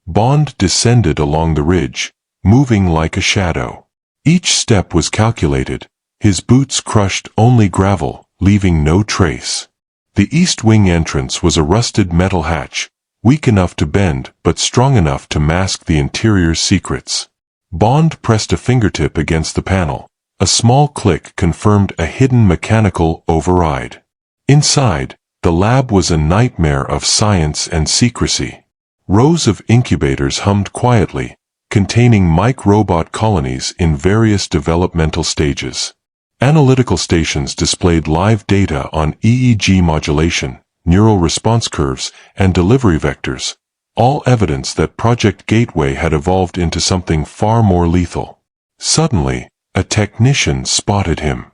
Bond descended along the ridge, moving like a shadow. Each step was calculated, his boots crushed only gravel, leaving no trace. The east wing entrance was a rusted metal hatch, weak enough to bend but strong enough to mask the interior's secrets. Bond pressed a fingertip against the panel. A small click confirmed a hidden mechanical override. Inside, the lab was a nightmare of science and secrecy. Rows of incubators hummed quietly, containing microbot colonies in various developmental stages. Analytical stations displayed live data on EEG modulation, neural response curves, and delivery vectors, all evidence that Project Gateway had evolved into something far more lethal. Suddenly, a technician spotted him.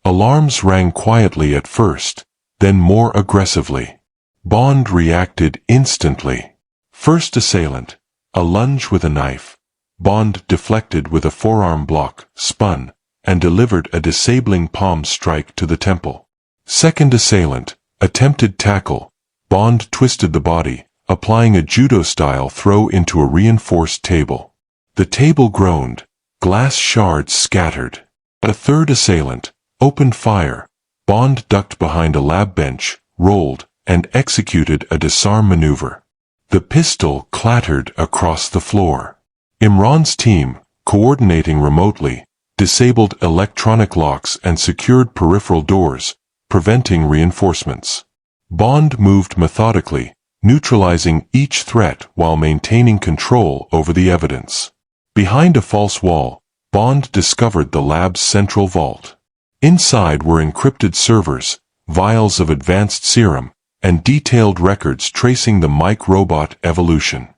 Alarms rang quietly at first, then more aggressively. Bond reacted instantly. First assailant, a lunge with a knife. Bond deflected with a forearm block, spun, and delivered a disabling palm strike to the temple. Second assailant, attempted tackle. Bond twisted the body, applying a judo-style throw into a reinforced table. The table groaned, glass shards scattered. A third assailant, opened fire. Bond ducked behind a lab bench, rolled, and executed a disarm maneuver. The pistol clattered across the floor. Imran's team, coordinating remotely, disabled electronic locks and secured peripheral doors, preventing reinforcements. Bond moved methodically, neutralizing each threat while maintaining control over the evidence. Behind a false wall, Bond discovered the lab's central vault. Inside were encrypted servers, vials of advanced serum, and detailed records tracing the microbot evolution.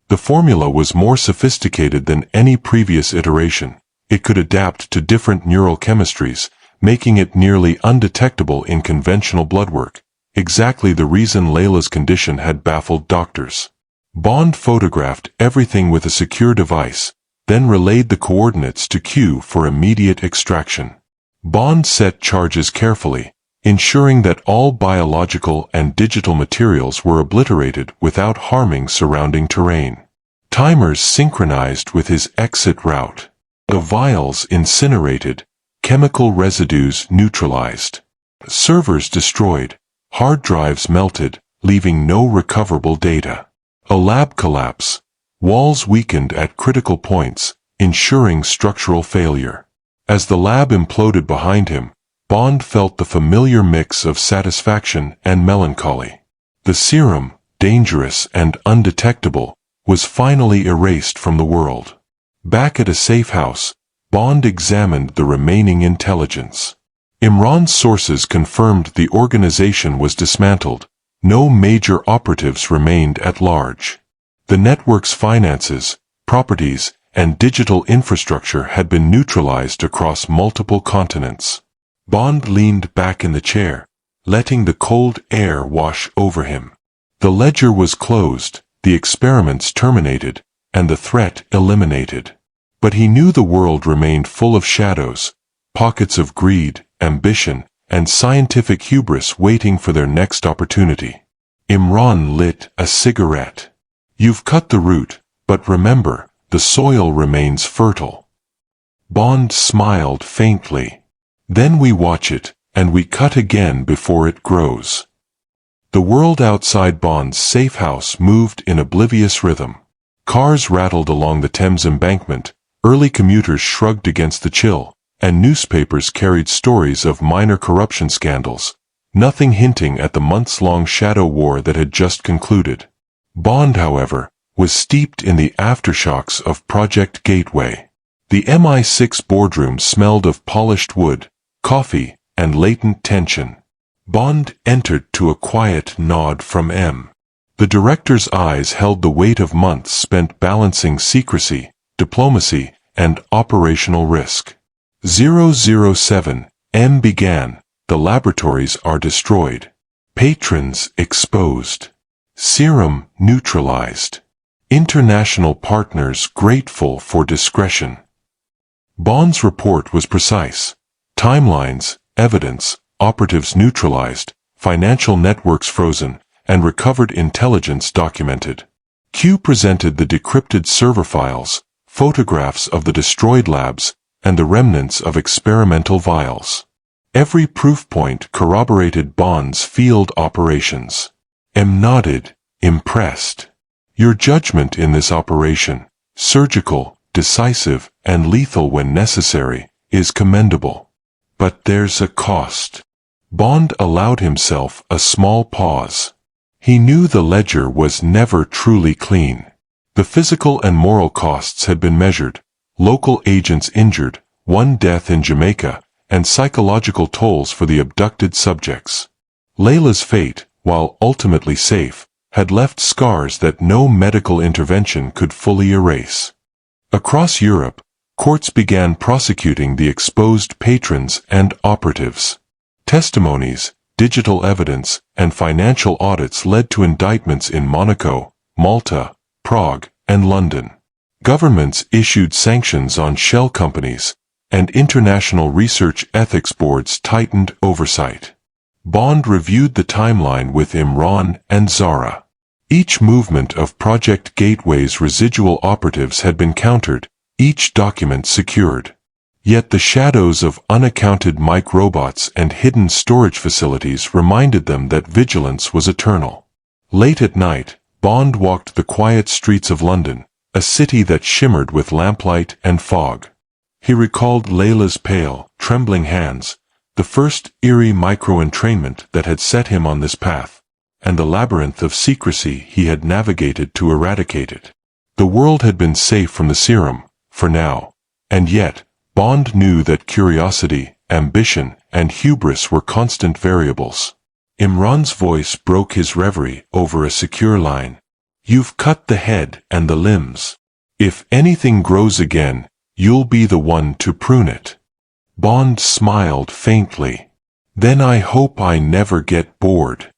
The formula was more sophisticated than any previous iteration. It could adapt to different neural chemistries, making it nearly undetectable in conventional bloodwork, exactly the reason Layla's condition had baffled doctors. Bond photographed everything with a secure device, then relayed the coordinates to Q for immediate extraction. Bond set charges carefully, ensuring that all biological and digital materials were obliterated without harming surrounding terrain. Timers synchronized with his exit route. The vials incinerated, chemical residues neutralized. Servers destroyed, hard drives melted, leaving no recoverable data. A lab collapse. Walls weakened at critical points, ensuring structural failure. As the lab imploded behind him, Bond felt the familiar mix of satisfaction and melancholy. The serum, dangerous and undetectable, was finally erased from the world. Back at a safe house, Bond examined the remaining intelligence. Imran's sources confirmed the organization was dismantled. No major operatives remained at large. The network's finances, properties, and digital infrastructure had been neutralized across multiple continents. Bond leaned back in the chair, letting the cold air wash over him. The ledger was closed, the experiments terminated, and the threat eliminated. But he knew the world remained full of shadows, pockets of greed, ambition, and scientific hubris waiting for their next opportunity. Imran lit a cigarette. You've cut the root, but remember, the soil remains fertile. Bond smiled faintly. Then we watch it, and we cut again before it grows. The world outside Bond's safe house moved in oblivious rhythm. Cars rattled along the Thames embankment, early commuters shrugged against the chill, and newspapers carried stories of minor corruption scandals, nothing hinting at the months-long shadow war that had just concluded. Bond, however, was steeped in the aftershocks of Project Gateway. The MI6 boardroom smelled of polished wood, coffee, and latent tension. Bond entered to a quiet nod from M. The director's eyes held the weight of months spent balancing secrecy, diplomacy, and operational risk. 007, M began. The laboratories are destroyed. Patrons exposed. Serum neutralized. International partners grateful for discretion. Bond's report was precise. Timelines, evidence, operatives neutralized, financial networks frozen, and recovered intelligence documented. Q presented the decrypted server files, photographs of the destroyed labs, and the remnants of experimental vials. Every proof point corroborated Bond's field operations. M nodded, impressed. Your judgment in this operation, surgical, decisive, and lethal when necessary, is commendable. But there's a cost. Bond allowed himself a small pause. He knew the ledger was never truly clean. The physical and moral costs had been measured, local agents injured, one death in Jamaica, and psychological tolls for the abducted subjects. Layla's fate, while ultimately safe, had left scars that no medical intervention could fully erase. Across Europe, courts began prosecuting the exposed patrons and operatives. Testimonies, digital evidence, and financial audits led to indictments in Monaco, Malta, Prague, and London. Governments issued sanctions on shell companies, and international research ethics boards tightened oversight. Bond reviewed the timeline with Imran and Zara. Each movement of Project Gateway's residual operatives had been countered, each document secured. Yet the shadows of unaccounted microbots and hidden storage facilities reminded them that vigilance was eternal. Late at night, Bond walked the quiet streets of London, a city that shimmered with lamplight and fog. He recalled Layla's pale, trembling hands, the first eerie micro-entrainment that had set him on this path, and the labyrinth of secrecy he had navigated to eradicate it. The world had been safe from the serum, for now, and yet, Bond knew that curiosity, ambition, and hubris were constant variables. Imran's voice broke his reverie over a secure line. You've cut the head and the limbs. If anything grows again, you'll be the one to prune it. Bond smiled faintly. Then I hope I never get bored.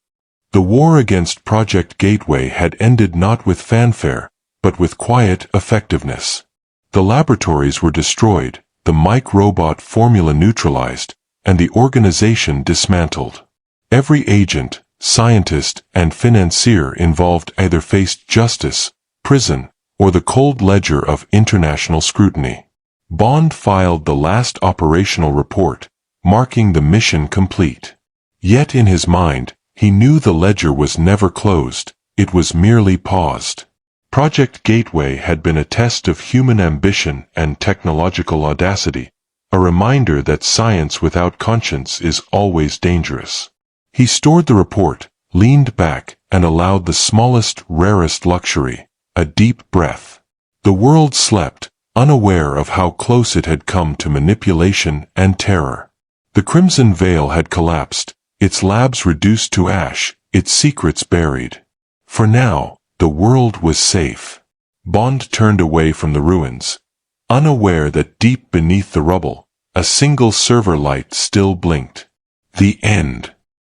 The war against Project Gateway had ended not with fanfare, but with quiet effectiveness. The laboratories were destroyed, the microbot formula neutralized, and the organization dismantled. Every agent, scientist, and financier involved either faced justice, prison, or the cold ledger of international scrutiny. Bond filed the last operational report, marking the mission complete. Yet in his mind, he knew the ledger was never closed, it was merely paused. Project Gateway had been a test of human ambition and technological audacity, a reminder that science without conscience is always dangerous. He stored the report, leaned back, and allowed the smallest, rarest luxury, a deep breath. The world slept, unaware of how close it had come to manipulation and terror. The crimson veil had collapsed, its labs reduced to ash, its secrets buried. For now, the world was safe. Bond turned away from the ruins, unaware that deep beneath the rubble, A single server light still blinked. The end.